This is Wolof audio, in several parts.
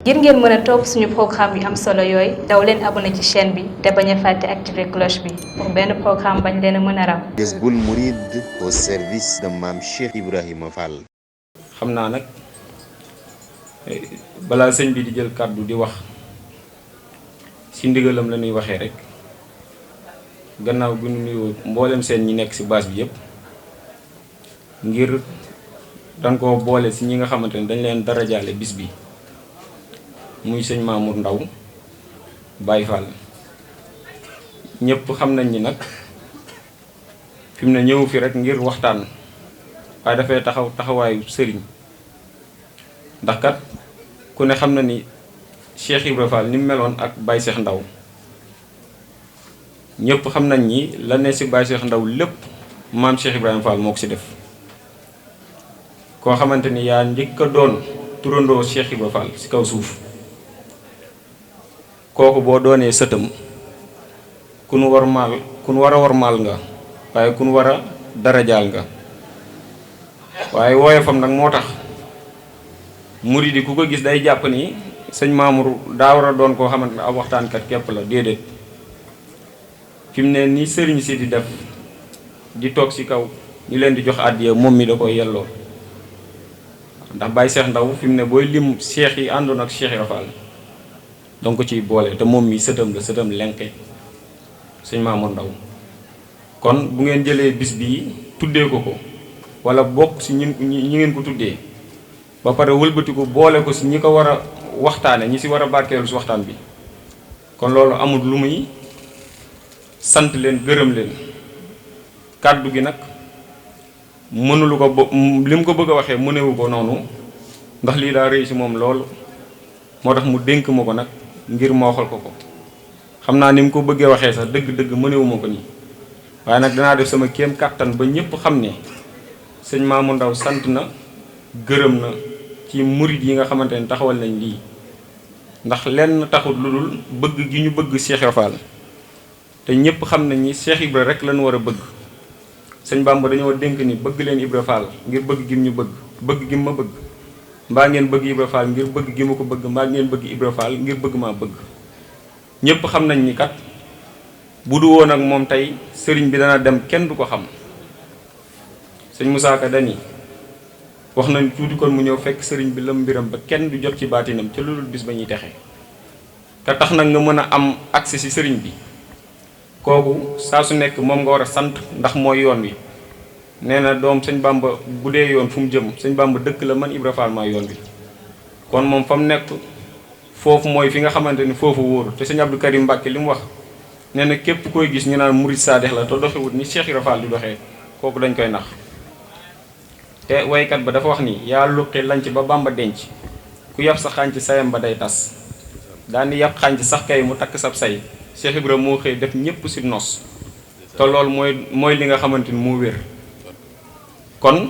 ngir ngeen mën a topp suñu programme yu am solo yooyu daw leen abonné ci chaîne bi te bañ a fàtte activer cloche bi pour benn programme bañ leen a mën a raw. Jazboul Mouride au service de Mame Cheikh Ibrahima Fall. xam naa nag balaa sëñ bi di jël kàddu di wax ci ndigalam la ñuy waxee rek gannaaw bi ñu nuyoo mboolem seen ñi nekk ci base bi yépp ngir danga ko boole ci ñi nga xamante ne dañ leen darajaale bis bi muy sëñ Mamour Ndaw Baye Fall ñëpp xam nañ ni nag fi mu ne ñëw fi rek ngir waxtaan waaye dafay taxawaayu sëriñ ndax kat ku ne xam na ni Cheikh Ibra Fall ni mu meloon ak Baye Cheikh Ndaw ñëpp xam nañ ni la ne ci Baye Cheikh Ndaw lépp maam Cheikh Ibrahima Fall moo ko ci def koo xamante ni yaa njëkk a doon turandoo Cheikh Ibra Fall ci kaw suuf kooku boo doonee sëtam ku nu war a wormaal nga waaye ku nu war a darajaal nga waaye woyofam nag moo tax murid yi ku ko gis day jàpp ni sëñ Mamour daa war a doon koo xamante ne ab waxtaankat képp la déedéet fi mu ne ni sëriñ si di def di toog ci kaw ñu leen di jox àddiya moom mi da koy yelloo ndax Baye Cheikh Ndaw fi mu ne booy lim cheikh yi àndoon ak Cheikh Ibra Fall donc ciy boole te moom mi sëtam la sëtam lenke sëñ Mamour Ndaw kon bu ngeen jëlee bis bii tuddee ko wala bokk ci ñi ngeen ko tuddee ba pare wëlbatiku boole ko ci ñi ko war a waxtaane ñi ci war a barkeelu ci waxtaan bi kon loolu amul lu muy sant leen gërëm leen kàddu gi nag mënulu ko li mu ko bëgg a waxee mënewu ko noonu ndax lii daa rëy ci moom loolu moo tax mu dénk ma ko nag ngir ma waxal ko xam naa ni mu ko bëggee waxee sax dëgg-dëgg mënewuma ko nii waaye nag danaa def sama kéem kàttan ba ñépp xam ne sëñ Mamour Ndaw sant na gërëm na ci murid yi nga xamante ne taxawal nañ lii ndax lenn taxut lu dul bëgg gi ñu bëgg Cheikh Ibra Fall te ñépp xam nañ ni Cheikh Ibra rek lañu war a bëgg sëñ Bamba dañoo dénk ni bëgg leen Ibra Fall ngir bëgg gi ñu bëgg gi ma bëgg mbaa ngeen bëgg Ibra Fall ngir bëgg gi ma ko bëgg mbaa ngeen bëgg Ibra Fall ngir bëgg maa bëgg ñépp xam nañ ni kat bu du woon ak moom tey sëriñ bi dana dem kenn du ko xam sëñ Moussa Ka dani wax nañ tuuti kon mu ñëw fekk sëriñ bi lam mbiram ba kenn du jot ci baatinam ca loolu bis ba ñuy texe te tax nag nga mën a am accès ci sëriñ bi kooku saa su nekk moom nga war a sant ndax mooy yoon wi nee na doom sëñ Bamba bu dee yoon fu mu jëm sëñ Bamba dëkk la man Ibra Fall maa yoon wi kon moom fa mu nekk foofu mooy fi nga xamante ni foofu wóoru te sëñ Abdou Karim Mbàkke li mu wax nee na képp koy gis ñu naan murid saadex la te doxewut ni Cheikh Ibra Fall di doxee kooku dañ koy nax te waykat ba dafa wax ni yaa luqi lanc ba Bamba denc ku yàpp sa xànc sayam ba day tas daal di yàpp xànc sax kay mu takk sab say Cheikh Ibra moo xëy def ñépp ci nos te loolu mooy li nga xamante ni moo wér kon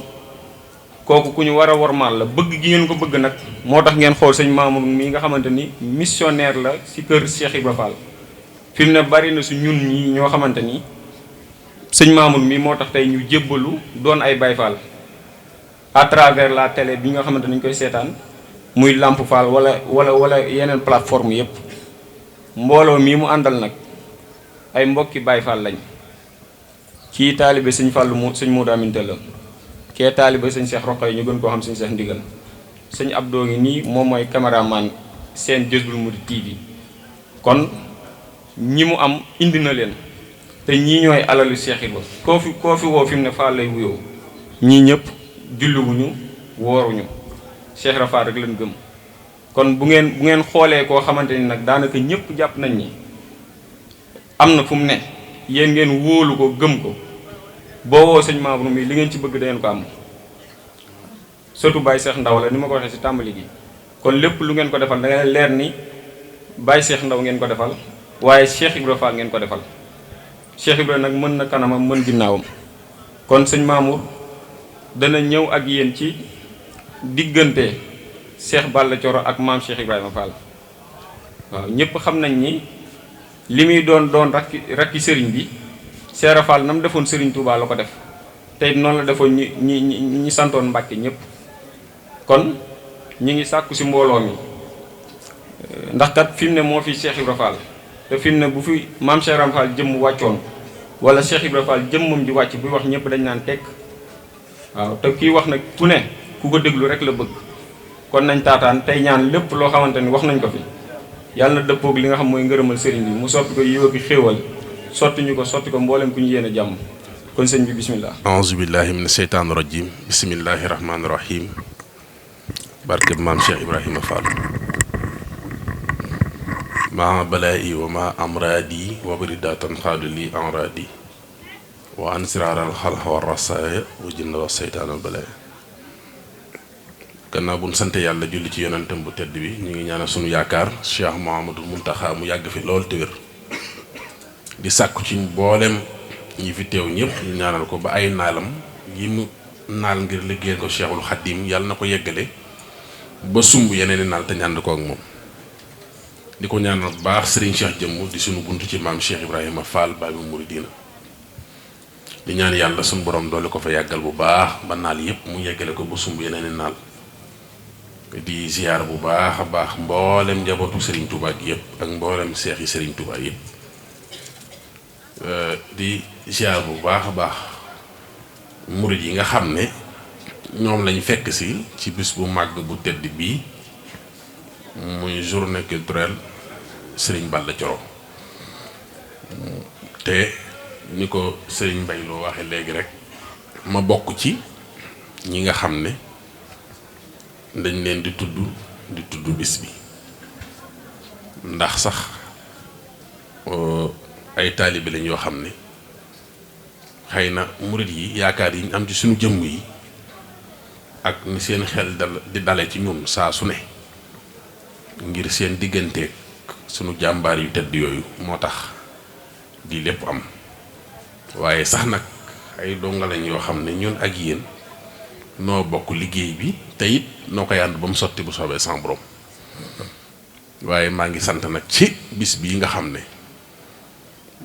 kooku ku ñu war a wormaal la bëgg gi ngeen ko bëgg nag moo tax ngeen xool sëñ Mamour mi nga xamante ni missionnaire la ci kër Cheikh Ibra Fall fi mu ne bari na su ñun ñi ñoo xamante ni sëñ Mamour mi moo tax tey ñu jébbalu doon ay Baye Fall à travers la télé bi nga xamante ni ñu koy seetaan muy Lamp Fall wala yeneen plateforme yépp mbooloo mii mu àndal nag ay mbokki Baye Fall lañ kii taalibe sëñ Fallu sëñ Modou Aminta la kee taalibe sëñ Cheikh Roqay ñu gën koo xam sëñ Cheikh Ndigal sëñ Abdou ngi nii moom mooy caméraman seen Jazboul Mouride TV kon ñi mu am indi na leen te ñii ñooy alalu Cheikh Ibra koo fi woo fi mu ne Fall lay wuyoo ñii ñëpp julliwuñu wooruñu Cheikh Ibra Fall rek lañ gëm kon bu ngeen xoolee koo xamante ni nag daanaka ñëpp jàpp nañ ni am na fu mu ne yéen ngeen wóolu ko gëm ko boo woo sëñ Mamour mi li ngeen ci bëgg dangeen ko am surtout Baye Cheikh Ndaw la ni ma ko waxee ci tàmbali gi kon lépp lu ngeen ko defal da ngeen leer ni Baye Cheikh Ndaw ngeen ko defal waaye Cheikh Ibra Fall ngeen ko defal Cheikh Ibra nag mën na kanamam mën ginnaawam kon sëñ Mamour dana ñëw ak yéen ci diggante Cheikh Balla Coro ak maam Cheikh Ibrahima Fall waaw ñëpp xam nañ ni li muy doon rakki sëriñ bi Cheikh Ibra Fall nam defoon sëriñ Touba la ko def te noonu la defoon ñi santoon Mbàkke ñëpp kon ñi ngi sàkku ci mbooloo mi ndax kat fi mu ne moo fi Cheikh Ibra Fall te fi mu ne bu fi maam Cheikh Ibra Fall jëmm wàccoon wala Cheikh Ibra Fall jëmmam di wàcc buy wax ñëpp dañ naan tekk waaw te kii wax nag ku ne ku ko déglu rek la bëgg kon nañ taataan tey ñaan lépp loo xamante ni wax nañ ko fi yàlla na dëppoog li nga xam mooy ngërëmal sëriñ bi mu soppi ko yiw ak xéewal sotti ñu ko sotti ko mboolem ku ñu yéene jàmm kon sëñ bi bismillah aouzu billahi mina sheytaani rajim bismillahi rahmaani rahim barke maam Cheikh Ibrahima Fall maa balaa'i wa maa amraadi wa baridaatan xaadu li amraadi wa ansiraaral xalx wa rasaaya wa jinna wa seytaanal balaa'i gannaaw bu ñu sant yàlla julli ci yonentam bu tedd bi ñu ngi ñaanal sunu yaakaar Cheikh Mouhamadul Mountakha mu yàgg fi lool te wér di sàkku ci mboolem ñi fi teew ñëpp ñu ñaanal ko ba ay naalam yi mu naal ngir liggéeyal ko Cheikhul Khadim yàlla na ko yeggale ba sumb yeneen i naal te ñànd ko ak moom di ko ñaanal bu baax Serigne Cheikh jëmm di sunu buntu ci maam Cheikh Ibrahima Fall Baabul Muridiina di ñaan yàlla sunu borom doole ko fa yàggal bu baax ba naal yëpp mu yeggale ko ba sumb yeneen i naal di ziar bu baax a baax mboolem njabootu Serigne Touba gi yëpp ak mboolem seex yi Serigne Touba yëpp di ziar bu baax a baax murid yi nga xam ne ñoom lañ fekk si ci bis bu màgg bu tedd bii muy journée culturelle Serigne Balla Thioro te ni ko Serigne Mbaye loo waxe léegi rek ma bokk ci ñi nga xam ne dañ leen di tudd bis bi ndax sax ay taalibe lañ yoo xam ne xëy na murid yi yaakaar yi ñu am ci suñu jëmm yi ak ni seen xel di dale ci ñun saa su ne ngir seen digganteeg sunu jàmbaar yu tedd yooyu moo tax di lépp am waaye sax nag ay donga lañ yoo xam ne ñun ak yéen noo bokk liggéey bi te it noo koy ànd ba mu sotti bu soobee sans borom waaye maa ngi sant nag ci bis bii nga xam ne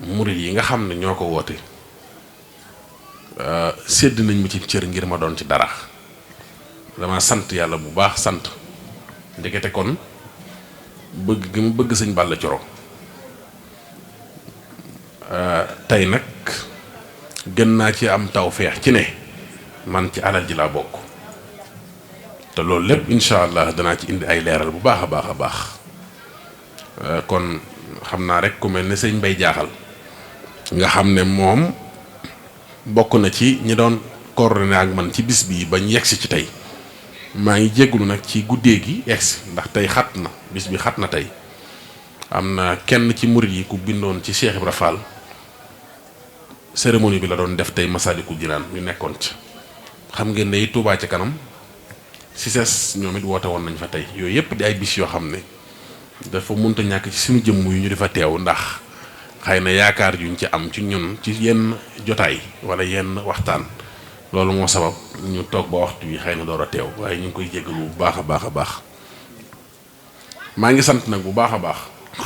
murid yi nga xam ne ñoo ko woote sédd nañ ma ci cër ngir ma doon ci dara dama sant yàlla bu baax sant ndekete kon bëgg gi mu bëgg sëñ Balla Thioro tey nag gën naa ci am tawfeex ci ne man ci alal ji laa bokk te loolu lépp incha allah danaa ci indi ay leeral bu baax a baax a baax kon xam naa rek ku mel ne sëñ Mbay Jaaxal nga xam ne moom bokk na ci ñi doon coordonné ak man ci bis bii bañ yegsi ci tey maa ngi jéggulu nag ci guddee gi egsi ndax tey xat na bis bi xat na tey am na kenn ci murid yi ku bindoon ci Cheikh Ibra Fall cérémonie bi la doon def tey Masaalikul Jinaan ñu nekkoon ci xam ngeen ne Touba ca kanam si ses ñoom it woote woon nañ fa tey yooyu yëpp di ay bis yoo xam ne dafa mënta ñàkk ci suñu jëmm yu ñu di fa teew ndax xëy na yaakaar yuñ ci am ci ñun ci yenn jotaay wala yenn waxtaan loolu moo sabab ñu toog ba waxtu wi xëy na door a teew waaye ñu ngi koy jéggalu bu baax a baax a baax maa ngi sant nag bu baax a baax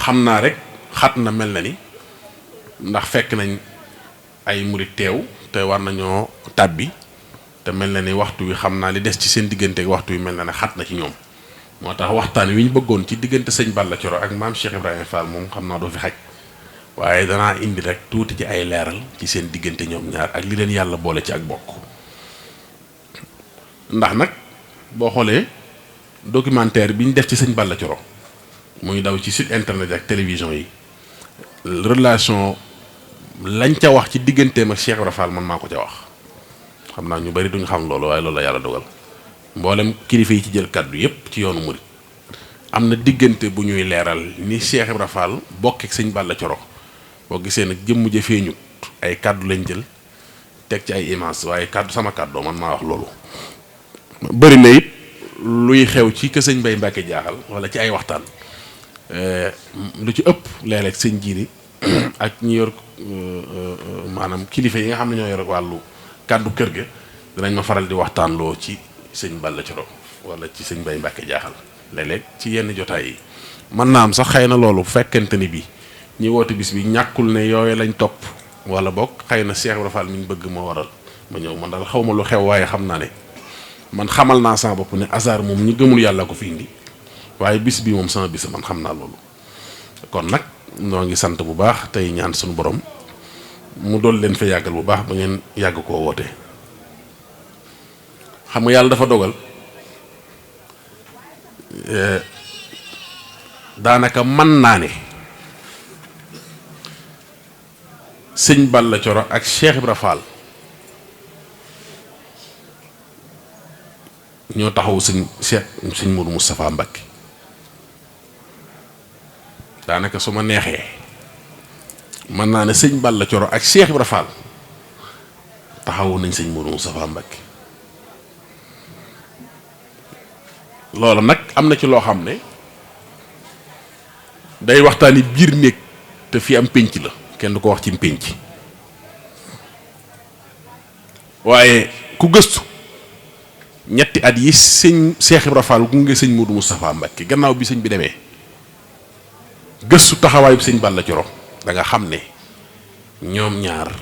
xam naa rek xat na mel na ni ndax fekk nañ ay murit teew te war nañoo tàbbi te mel na ni waxtu wi xam naa li des ci seen diggante ak waxtu wi mel na ne xat na ci ñoom moo tax waxtaan wi ñu bëggoon ci diggante sëñ Balla Thioro ak maam Cheikh Ibrahima Fall moom xam naa doo fi xaj waaye danaa indi rek tuuti ci ay leeral ci seen diggante ñoom ñaar ak li leen yàlla boole ci ak bokk ndax nag boo xoolee documentaire bi ñu def ci sëñ Balla Thioro muy daw ci site internet ak télévision yi relation lañ ca wax ci digganteem ak Cheikh Ibrahima Fall man maa ko ca wax xam naa ñu bari duñ xam loolu waaye loolu la yàlla dogal mboolem kilifa yi ci jël kàddu yépp ci yoonu murit am na diggante bu ñuy leeral ni Cheikh Ibrahima Fall bokk ak sëñ Balla Thioro boo gisee nag jëmm ja feeñut ay kàddu lañ jël teg ci ay image waaye kàddu sama kàddoo man maa wax loolu bëri na it luy xew ci kër sëñ Mbay Mbàkke Jaaxal wala ci ay waxtaan lu ci ëpp léeg-léeg sëñ jiiri ak ñi yor maanaam kilifa yi nga xam ne ñoo yor wàllu kàddu kër ga dinañ ma faral di waxtaan loo ci sëñ Balla Thioro wala ci sëñ Mbay Mbàkke Jaaxal léeg-léeg ci yenn jotaay yi mën naa am sax xëy na loolu fekkente ni bi ñi woote bis bi ñàkkul ne yooyu lañ topp wala boog xëy na Cheikh Ibrahima Fall mi ñu bëgg moo waral ma ñëw man daal xaw ma lu xew waaye xam naa ne man xamal naa sama bopp ne hasard moom ñi gëmul yàlla ko fi indi waaye bis bi moom sama bis man xam naa loolu. kon nag noo ngi sant bu baax tey ñaan suñu borom mu dool leen fa yàggal bu baax ba ngeen yàgg koo woote. xam nga yàlla dafa dogal daanaka mën naa ne sëñ Balla Coro ak Cheikh Ibra Fall ñoo taxawu sëñ Modou Moustapha Mbacké. daanaka su ma neexee mën naa ne sëñ Balla Coro ak Cheikh Ibra Fall taxawu nañ sëñ Modou Moustapha Mbacké. loolu nag am na ci loo xam ne day waxtaani biir néeg te fi am pénc la kenn du ko wax ci pénc waaye ku gëstu ñetti at yi sëñ Cheikh Ibra Fall gunge sëñ Modou Moustapha Mbacké gannaaw bi sëñ bi demee gëstu taxawaayu sëñ Balla Coro da nga xam ne ñoom ñaar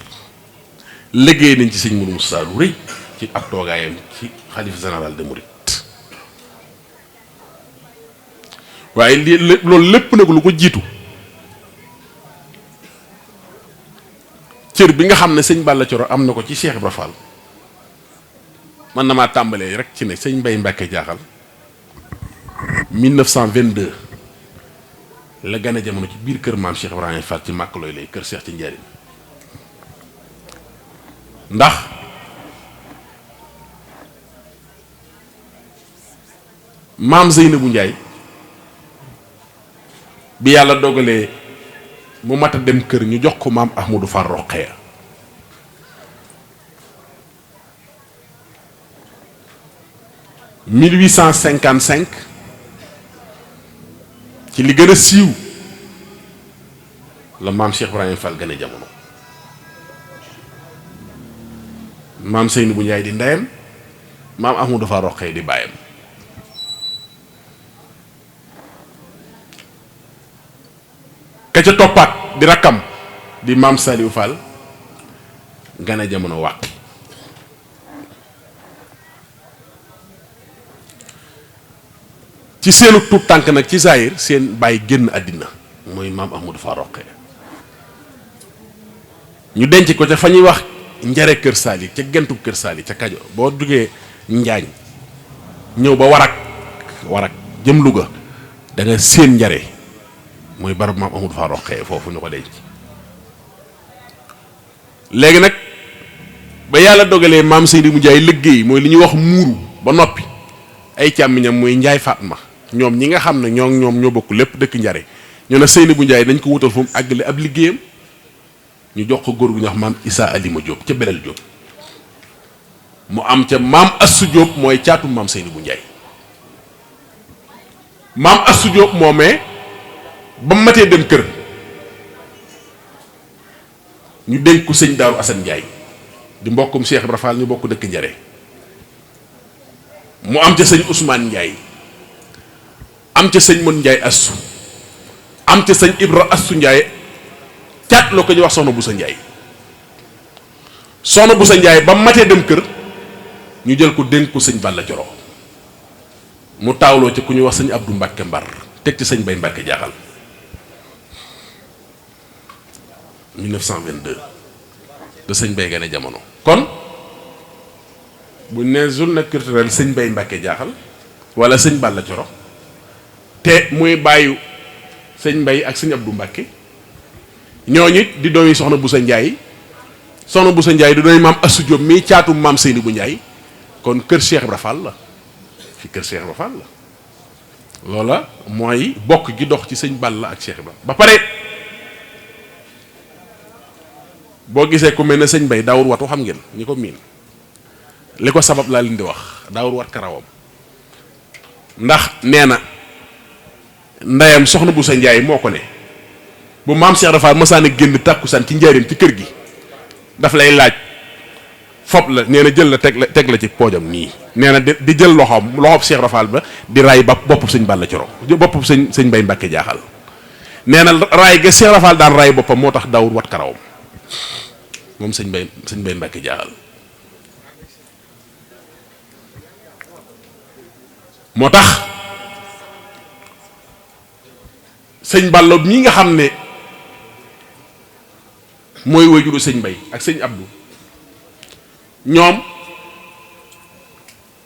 liggéey nañ ci sëñ Modou Moustapha lu rëy ci ab toogaayam ci xalifa général de Mouride. waaye loolu lépp nag lu ko jiitu cër bi nga xam ne sëñ Balla Coro am na ko ci Cheikh Ibra Fall man na maa tàmbalee rek ci ne sëñ Mbay Mbàkke Jaaxal 1922 la gane jamono ci biir kër maam Cheikh Ibrahima Fall ci màkk looy lay kër Cheikh ci njariñ ndax maam Zeynabu Njaay bi yàlla dogalee mu mat a dem kër ñu jox ko maam Ahmadou Fall Roqeya « 1855 ci li gën a siiw la maam Cheikh Ibrahima Fall gane jamono maam Seynabou Ndiaye di ndeyam maam Ahmadou Fall Roqeya di baayam ka ca toppaat di rakkam di maam Saliou Fall gane jamono wàqi ci seenu tuut tànk nag ci saayir seen bàyyi génn àddina mooy maam Ahmadou Fall Roqeya ñu denc ko ca fa ñuy wax njare kër saali ca gentub kër saali ca kajo boo duggee njaañ ñëw ba warak jëm Louga da nga seen njare mooy barab maam Ahmadou Fall Roqeya foofu ñu ko denc léegi nag ba yàlla dogalee maam Seynabou Ndiaye liggéey mooy li ñuy wax muuru ba noppi ay càmmiñam muy Njaay Fatma ñoom ñi nga xam ne ñoom ñoo bokk lépp dëkk njare ñu ne Seynabou Ndiaye dañ ko wutal fu mu àggale ab liggéeyam ñu jox ko góor gu ñuy wax maam Issa Alima Diop ca Belel Diop mu am ca maam Assu Diop mooy caatum maam Seynabou Ndiaye maam Assu Diop moomee ba mu matee dem kër ñu dénk ko sëñ Daaru Assane Ndiaye di mbokkum Cheikh Ibra Fall ñu bokk dëkk njare mu am ca sëñ Ousmane Ndiaye am ca sëñ Mon Ndiaye Assu am ca sëñ Ibra Assu Ndiaye caat loo ko ñu wax soxna Boussa Ndiaye soxna Boussa Ndiaye ba matee dem kër ñu jël ko dénk ko sëñ Balla Coro mu taawloo ci ku ñuy wax sëñ Abdou Mbacke Mbar teg ci sëñ Bay Mbacke Jaaxal 1922 de sëñ Bay gane jamono kon bu ne journée culturelle sëñ Bay Mbacke Jaaxal wala sëñ Balla Coro te muy bàyyu sëñ Mbay ak sëñ Abdou Mbacke ñooñu di doomi soxna Boussa Ndiaye soxna Boussa Ndiaye di doomi maam Assou Diop mii caatum maam Seynabou Ndiaye kon kër Cheikh Ibra Fall la fi kër Cheikh Ibra Fall la loola mooy bokk gi dox ci sëñ Balla ak Cheikh Ibra ba pare boo gisee ku mel ne sëñ Bay daawur watu xam ngeen ñi ko miin li ko sabab laa leen di wax daawur wat karawam ndax nee na ndeyam soxna Boussa Ndiaye moo ko ne bu maam Cheikh Ibra Fall mësaan a génn tàkkusaan ci njaareem ci kër gi daf lay laaj fob la nee na jël la teg la ci poojam nii nee na di jël loxoom Cheikh Ibra Fall ba di raay ba boppam sëñ Balla Coro boppam sëñ Bay Mbacke Jaaxal nee na raay ga Cheikh Ibra Fall daan raay boppam moo tax daawur wat karawam moom sëñ Bay Mbacke Jaaxal moo tax sëñ Balla mii nga xam ne mooy wajuru sëñ Mbay ak sëñ Abdou ñoom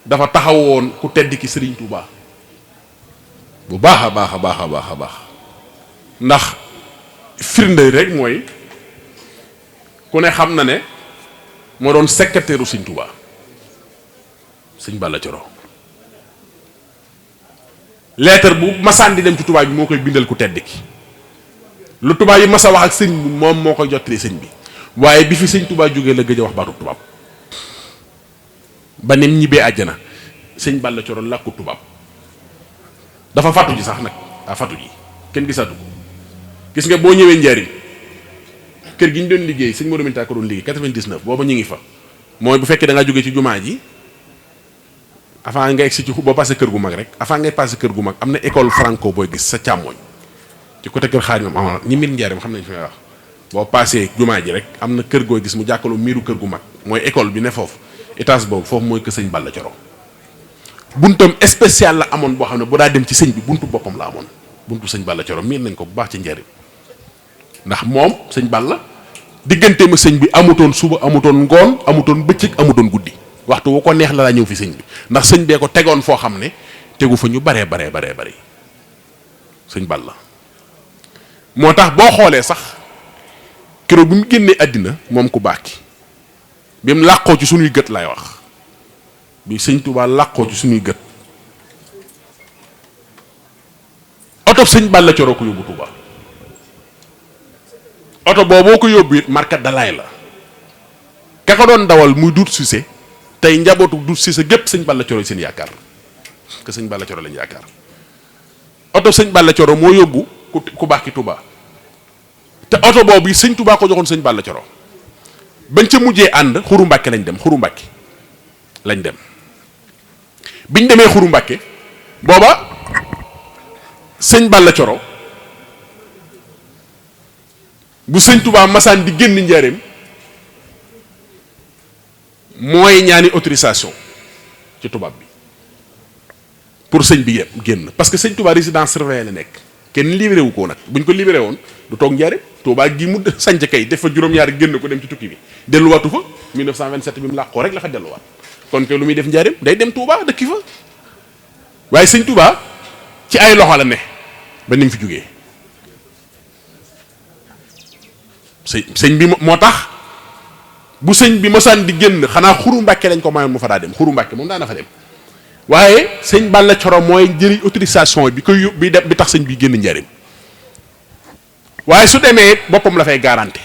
dafa taxawoon ku tedd ki Sëriñ Tuubaa bu baax a baax a baax a baax a baax ndax firnde rek mooy ku ne xam na ne moo doon secrétaire u sëñ Tuubaa sëñ Balla Coro lettre bu masaan di dem ci tubaab bi moo koy bindal ku tedd ki lu tubaab yi mas a wax ak sëñ bi moom moo koy jottali sëñ bi waaye bi fi sëñ Tuubaa jógee la gëj a wax baatu tubaab ba nim ñibbee àjjana sëñ Balla Coro làkku tubaab dafa fàttu ji sax nag daa fàttu ji kenn gisatu ko gis nga boo ñëwee njariñ kër gi ñu doon liggéey sëñ Modou Minta ko doon liggéey 99 booba ñu ngi fa mooy bu fekkee da ngaa jógee ci jumaa ji avant nga egsi ci boo passé kër gu mag rek avant ngay passé kër gu mag am na école franco booy gis sa càmmooñ ci côté kër xaaj moom am ñi mbir njaarim xam nañ fi may wax boo passé jumaa ji rek am na kër gooy gis mu jàkkaloo miiru kër gu mag mooy école bi ne foofu étage boobu foofu mooy kër sëñ Balla Coro buntam spécial la amoon boo xam ne bu daa dem ci sëñ bi buntu boppam la amoon buntu sëñ Balla Coro miin nañ ko bu baax ci njaarim ndax moom sëñ Balla diggante ma sëñ bi amutoon suba amutoon ngoon amutoon bëccëg amutoon guddi waxtu wu ko neex la laa ñëw fi sëñ bi ndax sëñ bee ko tegoon foo xam ne tegu fa ñu baree bari sëñ Balla moo tax boo xoolee sax keroog bi mu génnee àddina moom ku baax ki bi mu làqoo ci suñuy gët lay wax bi sëñ Tuubaa làqoo ci suñuy gët oto sëñ Balla Coro ko yóbbu Tuubaa oto booboo ko yóbbu it marka dalaay la ka ko doon dawal muy Doudou Cissé tey njabootu Doudou Cissé gépp sëñ Balla Coro seen yaakaar que sëñ Balla Coro lañ yaakaar oto sëñ Balla Coro moo yóbbu ku baax ki Touba te oto boobu sëñ Touba ko joxoon sëñ Balla Coro bañ ca mujjee ànd Xuru Mbàkke lañ dem Xuru Mbàkke lañ dem biñ demee Xuru Mbàkke booba sëñ Balla Coro bu sëñ Touba masaan di génn njaareem mooy ñaani autorisation ci tubaab bi pour sëñ bi génn parce que sëñ Touba résidence surveillée la nekk kenn libéré wu ko nag buñ ko libéré woon du toog njaareem Touba gi mu sanc kay def fa juróom-ñaari génn ko dem ci tukki bi delluwaatu fa 1927 bi mu làqoo rek la fa delluwaat kon kay lu muy def njaareem day dem Touba dëkki fa waaye sëñ Touba ci ay loxo la ne ba ni mu fi jógee sëñ bi moo tax bu sëñ bi mosaan di génn xanaa Xuru Mbàkke lañ ko mayoon mu fa daa dem Xuru Mbàkke moom daa na fa dem waaye sëñ Balla Coro mooy jëriñ autorisation bi koy bi tax sëñ bi génn njariñ waaye su demee boppam la fay garanti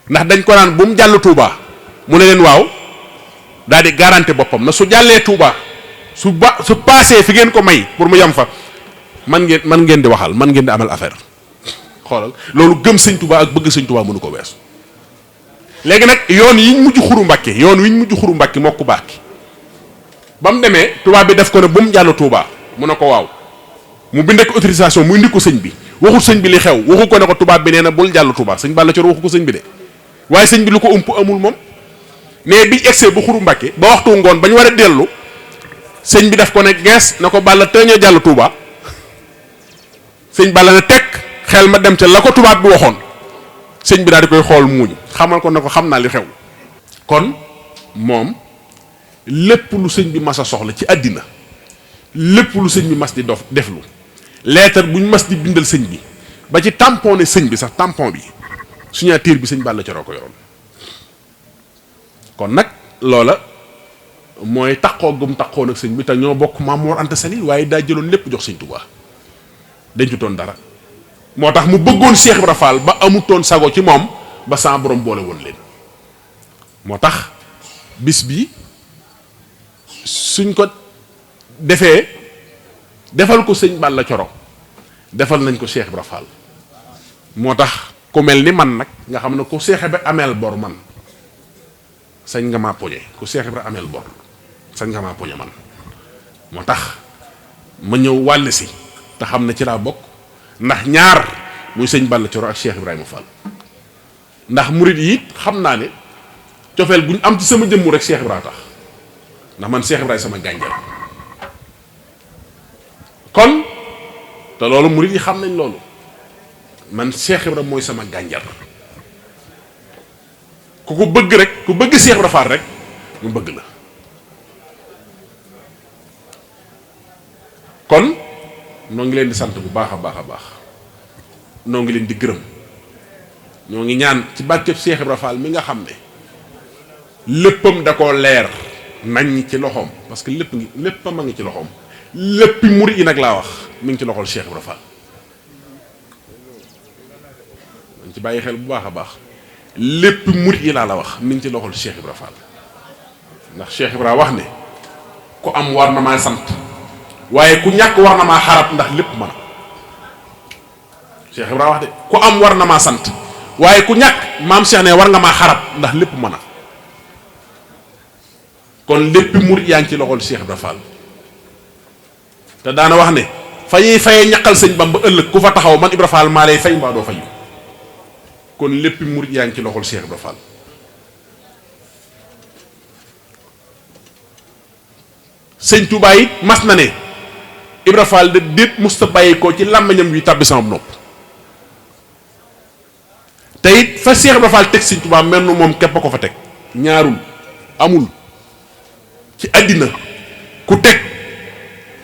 ndax dañ ko naan bu mu jàll Touba mu ne leen waaw daal di garanti boppam na su jàllee Touba su paasee fi ngeen ko may pour mu yem fa man ngeen di waxal man ngeen di amal affaire xoolal loolu gëm sëñ Touba ak bëgg sëñ Touba mënu ko weesu léegi nag yoon yiñ mujj Xuru Mbàkke yoon wiñ mujj Xuru Mbàkke moo ku baax ki ba mu demee tubaab bi def ko ne bu mu jàll Touba mu ne ko waaw mu bindee ko autorisation mu indi ko sëñ bi waxul sëñ bi li xew waxu ko ne ko tubaab bi nee na bul jàll Touba sëñ Balla Coro waxu ko sëñ bi de waaye sëñ bi lu ko ëmp amul moom mais biñ egsee ba Xuru Mbàkke ba waxtu ngoon ba ñu war a dellu sëñ bi def ko ne gees na ko Balla tëñee jàll Touba sëñ Balla ne tekk xel ma dem ca la ko tubaab bi waxoon sëñ bi daal di koy xool muuñ xamal ko ne ko xam naa li xew kon moom lépp lu sëñ bi mas a soxla ci àddina lépp lu sëñ bi mas di def lu lettre bu ñu mas di bindal sëñ bi ba ci tamponné sëñ bi sax tampon bi signature bi sëñ Balla Coro ko yoroon kon nag loola mooy taxoo gum taxoo nag sëñ bi te ñoo bokk Maam Mor Anta Sali waaye daa jëloon lépp jox sëñ Touba dencutoon dara moo tax mu bëggoon Cheikh Ibra Fall ba amutoon sago ci moom ba sa borom boole woon leen moo tax bis bi suñ ko defee defal ko sëñ Balla Coro defal nañ ko Cheikh Ibra Fall moo tax ku mel ni man nag nga xam ne ku Cheikh Ibra ameel bor man sañ nga maa poñe ku Cheikh Ibra ameel bor sañ nga maa poñe man moo tax ma ñëw wàll si te xam ne ci laa bokk ndax ñaar muy sëñ Balla Coro ak Cheikh Ibrahima Fall ndax murid yi xam naa ne cofeel bu ñu am ci sama jëmmu rek Cheikh Ibrahima tax ndax man Cheikh Ibrahima sama gànjar kon te loolu murid yi xam nañ loolu man Cheikh Ibra mooy sama gànjar ku ko bëgg rek ku bëgg Cheikh Ibra Fall rek mu bëgg la kon noo ngi leen di sant bu baax a baax a baax noo ngi leen di gërëm ñoo ngi ñaan ci barkeb Cheikh Ibra Fall mi nga xam ne léppam da koo leer nañ ci loxoom parce que léppam a ngi ci loxoom léppi murid yi nag laa wax mi ngi ci loxol Cheikh Ibra Fall dañ ci bàyyi xel bu baax a baax léppi murid yi laa la wax mi ngi ci loxol Cheikh Ibra Fall ndax Cheikh Ibra wax ne ku am war na maa sant waaye ku ñàkk war na maa xarab ndax lépp mën a Cheikh Ibra wax de ku am war na maa sant waaye ku ñàkk maam Cheikh ne war nga maa xarab ndax lépp mën a kon léppi murid yaa ngi ci loxol Cheikh Ibra Fall te daana wax ne fa ñuy fayee ñaqal sëñ Bamba ëllëg ku fa taxaw man Ibra Fall maa lay fay mbaa doo fayu kon léppi murid yaa ngi ci loxol Cheikh Ibra Fall sëñ Touba it mas na ne Ibra Fall de déet musta bàyyi ko ci làmmiñam wi tàbbi sama nopp te it fa Cheikh Ibra Fall teg sëñ Touba mel nu moom képp a ko fa teg ñaarul amul ci àddina ku teg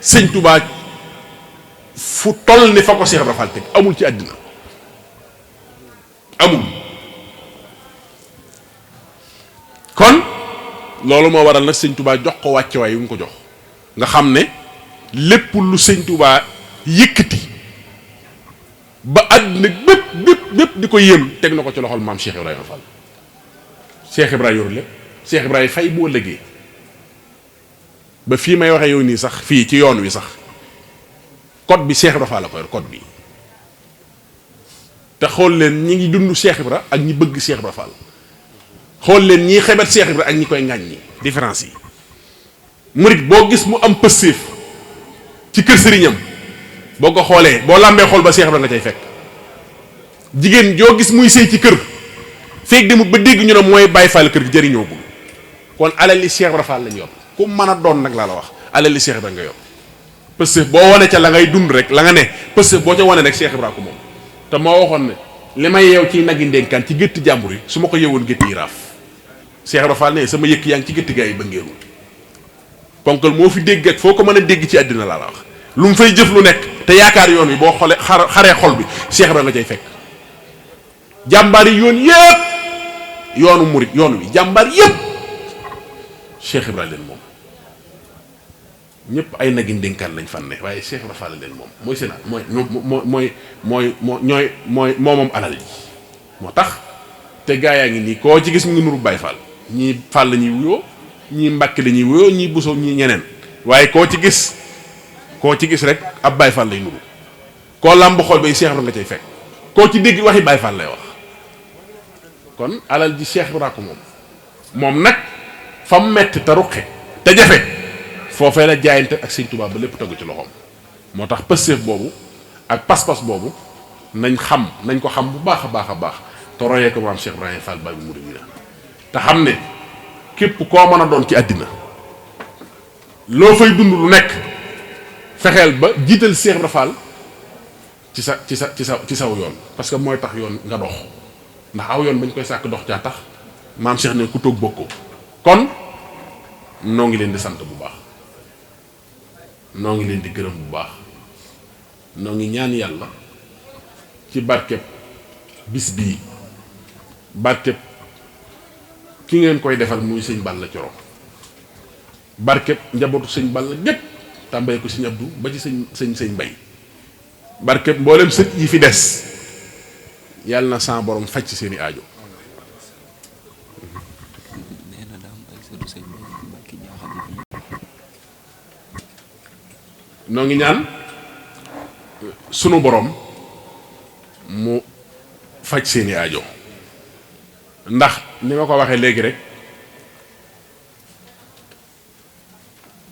sëñ Touba fu toll ni fa ko Cheikh Ibra Fall teg amul ci àddina amul kon loolu moo waral nag sëñ Touba jox ko wàcce waay yu mu ko jox nga xam ne lépp lu sëñ Touba yëkkati ba àddina bépp di ko yéem teg na ko ci loxol maam Cheikh Ibrahima Fall Cheikh Ibrahima yoru lépp Cheikh Ibrahima fay boo lëggee ba fii may waxee yow nii sax fii ci yoon wi sax code bi Cheikh Ibra Fall la ko yor code bi te xool leen ñi ngi dund Cheikh Ibra ak ñi bëgg Cheikh Ibra Fall xool leen ñii xebet Cheikh Ibra ak ñi koy ŋàññi différence yi murit boo gis mu am pësséef ci kër sëriñam boo ko xoolee boo làmbee xool ba Cheikh Ibra nga cay fekk jigéen joo gis muy sëy ci kër feeg demut ba dégg ñu ne mooy Baay Fall kër gi jëriñoogul kon alali Cheikh Ibra Fall lañ yor ku mën a doon nag laa la wax alali Cheikh Ibra nga yor pësséef boo wane ca la ngay dund rek la nga ne pësséef boo ca wane rek Cheikh Ibra ko moom te moo waxoon ne li may yeew ci nag yi ndénkaan ci gétti jàmbur yi su ma ko yeewoon gétti yi raaf Cheikh Ibra Fall ne sama yëkk yaa ngi ci gétti gaa yi ba ngeerul ponkal moo fi dégg ak foo ko mën a dégg ci àddina laa la wax lu mu fay jëf lu nekk te yaakaar yoon wi boo xoolee xaree xol bi Cheikh Ibra nga cay fekk jàmbaar yi yoon yépp yoonu murit yoon wi jàmbaar yépp Cheikh Ibra leen moom ñëpp ay nagi ndénkaan lañ fan ne waaye Cheikh Ibra Fall leen moom mooy seen mooy moom alal ji moo tax te gaa yaa ngi nii koo ci gis mu ngi nuru Baay Fall ñii Fall la ñuy wuyoo ñii Mbàkke la ñuy wuyoo ñii Buso ñii ñeneen waaye koo ci gis rek ab Baay Fall lay nuru koo làmb xool bay Cheikh Ibra nga cay fekk koo ci dégg waxi Baay Fall lay wax kon alal ji Cheikh Ibra ko moom nag fa mu metti te ruqe te jafe foofee la jaayante ak sëñ Touba ba lépp tegu ci loxoom moo tax pësséef boobu ak pas-pas boobu nañ ko xam bu baax a baax a baax te royee ko maam Cheikh Ibrahima Fall Baay Mouridina te xam ne képp koo mën a doon ci àddina loo fay dund lu nekk fexeel ba jiital Cheikh Ibrahima Fall ci saw yoon parce que mooy tax yoon nga dox ndax aw yoon bañ koy sàkk dox caa tax maam Cheikh ne ku toog bokkoo kon noo ngi leen di sant bu baax noo ngi leen di gërëm bu baax noo ngi ñaan yàlla ci barkeb bis bii barkeb ki ngeen koy defal muy sëñ Balla Coro barkeb njabootu sëñ Balla gépp tàmbalee ko sëñ Abdou ba ci sëñ Mbay barkeb mboolem sët yi fi des yàlla na sa borom faj ci seeni aajo noo ngi ñaan sunu borom mu faj seeni aajo ndax ni ma ko waxee léegi rek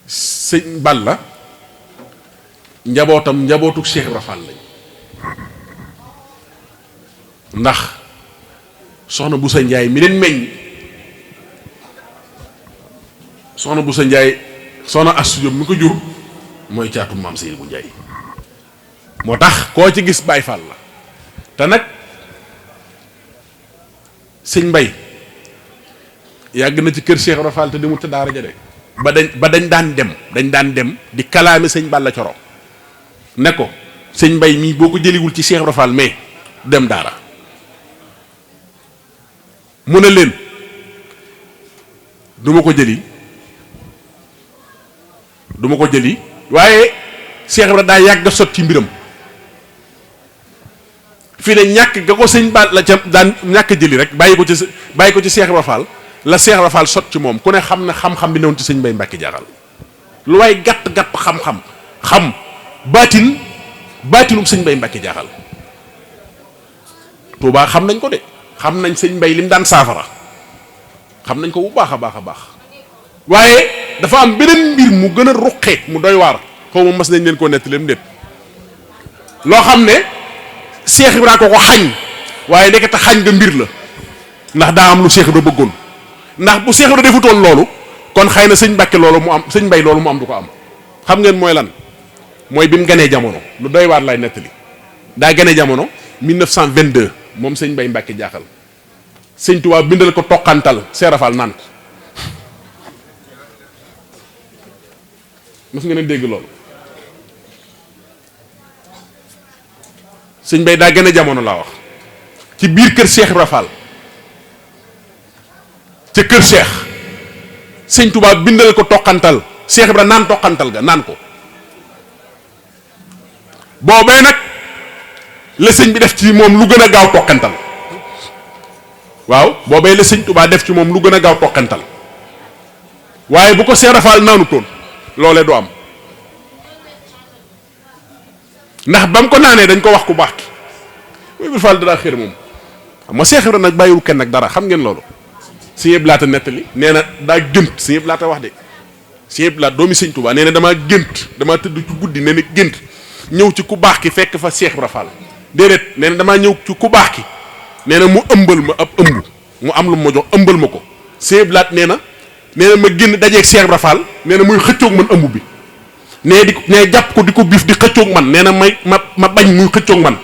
sëñ Balla njabootam njabootu Cheikh Ibra Fall lañ ndax soxna Boussa Ndiaye mi leen meññ soxna Boussa Ndiaye soxna Astou Diop mi ko jur mooy caatum maam Seydou Ndiaye moo tax koo ci gis Baay Faal la te nag sëñ Mbay yàgg na ci kër Cheikh Ibra Fall te demul te daara ja de ba dañ daan dem di kalaame sëñ Balla Coro ne ko sëñ Mbay mii boo ko jëliwul ci Cheikh Ibra Fall mais dem daara mu ne leen duma ko jëli waaye Cheikh Ibra daa yàgg a sot ci mbiram fii ne ñàkk ga ko sëñ Balla ca daan ñàkk jëli rek bàyyi ko ci Cheikh Ibra Fall la Cheikh Ibra Fall sot ci moom ku ne xam ne xam-xam bi newoon ci sëñ Mbay Mbàkke Jaaxal lu waay gàtt xam-xam baatinum sëñ Mbay Mbàkke Jaaxal Tuubaa xam nañ ko de xam nañ sëñ Mbay lim daan saafara xam nañ ko bu baax a baax waaye dafa am beneen mbir mu gën a ruqee mu doy waar xaw ma mas nañ leen koo nettaleem déet loo xam ne Cheikh Ibra ko xañ waaye ndekete xañ nga mbir la ndax daa am lu Cheikh Ibra bëggoon ndax bu Cheikh Ibra defutoon loolu kon xëy na sëñ Mbàkke loolu mu am sëñ Mbay loolu mu am du ko am xam ngeen mooy lan mooy bi mu ganee jamono lu doy waar lay nettali daa ganee jamono 1922 moom sëñ Mbay Mbàkke Jaaxal sëñ Tuubaa bindal ko toqantal seerafal naan ko mos ngeen a dégg loolu sëñ Mbay daa ganee jamono laa wax ci biir kër Cheikh Ibra Fall ca kër Cheikh sëñ Tuubaa bindal ko toqantal Cheikh Ibra naan toqantal ga naan ko boobee nag la sëñ bi def ci moom lu gën a gaaw toqantal waaw boobee la sëñ Tuubaa def ci moom lu gën a gaaw toqantal waaye bu ko Cheikh Ibra Fall naanu toon loolee du am ndax ba mu ko naanee dañ ko wax ku baax ki Ibra Fall daa xër moom xam nga Cheikh Ibra nag bàyyiwul kenn nag dara xam ngeen loolu si yëpp laata nettali nee na daa gént si yëpp laata wax de si yëpp laata doomi sëñ Tuubaa nee na damaa tëdd ci guddi nee na gént ñëw ci ku baax ki fekk fa Cheikh Ibra Fall déedéet nee na damaa ñëw ci ku baax ki nee na mu ëmbal ma ab ëmb mu am lu ma jox ëmbal ma ko si yëpp laat nee na ma génn dajeeg Cheikh Ibra Fall nee na muy xëccoog man ëmb bi nee jàpp ko di ko biif di xëccoog man nee na ma bañ muy xëccoog man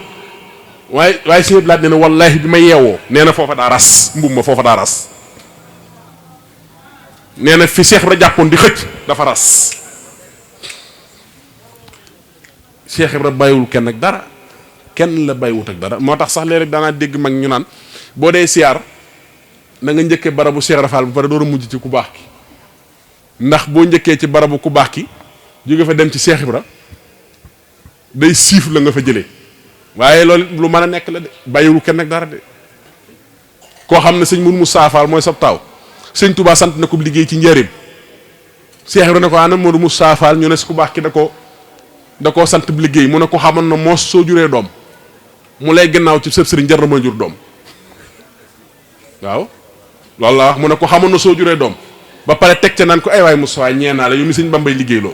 waaye si yëpp laat nee na wallaahi bi ma yeewoo nee na foofa daa ras mbub ma foofa daa ras nee na fi Cheikh Ibra jàppoon di xëcc dafa ras Cheikh Ibra bàyyiwul kenn ak dara kenn la bàyyiwut ak dara moo tax sax léeg-léeg daanaa dégg mag ñu naan boo dee siyaar da nga njëkkee barabu Cheikh Ibra Fall bu pare door a mujj ci ku baax ki ndax boo njëkkee ci barabu ku baax ki jóge fa dem ci Cheikh Ibra day siif la nga fa jëlee waaye loolu lu mën a nekk la de bàyyiwul kenn ak dara de koo xam ne sëñ Mourou Moussa Fall mooy sab taaw sëñ Touba sant na ko liggéey ci njëriñ Cheikh Ibra ne ko ana Mourou Moussa Fall ñu ne si ku baax ki da koo sant bi liggéey mu ne ko xamoon na moos soo juree doom mu lay gannaaw ci sëb sëriñ jar na ma jur doom waaw loolu la wax mu ne ko xamoon na soo juree doom ba pare teg ca naan ko ay waay Moussa ñee naa la yow mi sëñ Bambay liggéey loo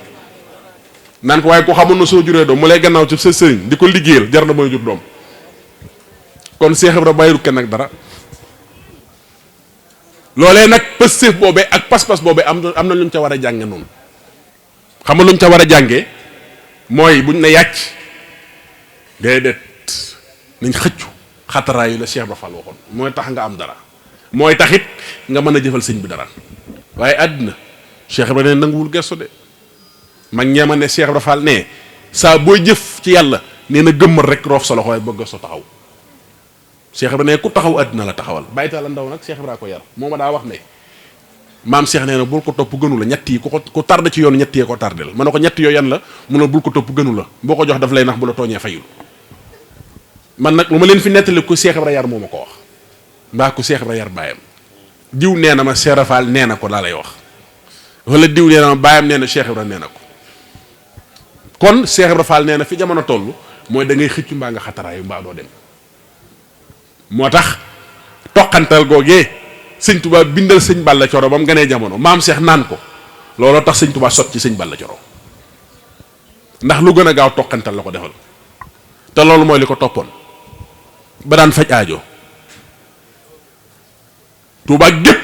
naan ko waaye ko xamoon na soo juree doom mu lay gannaaw ci sëb sëriñ di ko liggéeyal jar na ma jur doom kon Cheikh Ibra bàyyiru kenn ak dara loolee nag pëstéef boobee ak pas-pas boobee am na lu ñu ca war a jànge noonu xam nga lu ñu ca war a jàngee mooy buñ ne yàcc déedéet nañ xëccu xataraayu la Cheikh Ibra Fall waxoon mooy tax nga am dara mooy taxit nga mën a jëfal sëñ bi dara waaye àddina Cheikh Ibra ne nanguwul gestu de mag ñeema ne Cheikh Ibra Fall ne saa booy jëf ci yàlla nee na gëmmal rek roof sa loxo waaye bëgg so taxaw Cheikh Ibra ne ku taxaw àddina la taxawal bàyyita la ndaw nag Cheikh Ibra ko yar moo ma daa wax ne maam Cheikh nee na bul ko topp gënu la ñett yi ku tardé ci yoonu ñett yee ko tardé la ma ne ko ñett yooyu yan la mu ne bul ko topp gënu la boo ko jox daf lay nax bu la tooñee fayul man nag lu ma leen fi nettali ku Cheikh Ibra yar moo ma ko wax mbaa ku Cheikh Ibra yar baayam diw nee na ma Cheikh Ibra Fall nee na ko laa lay wax wala diw nee na ma baayam nee na Cheikh Ibra nee na ko kon Cheikh Ibra Fall nee na fi jamono toll mooy da ngay xëccu mbaa nga xataraayu mbaa doo dem moo tax toqantal googee sëñ Touba bindal sëñ Balla Coro ba mu gënee jamono maam Cheikh naan ko looloo tax sëñ Touba sot ci sëñ Balla Coro ndax lu gën a gaaw toqantal la ko defal te loolu mooy li ko toppoon ba daan faj aajo Touba gépp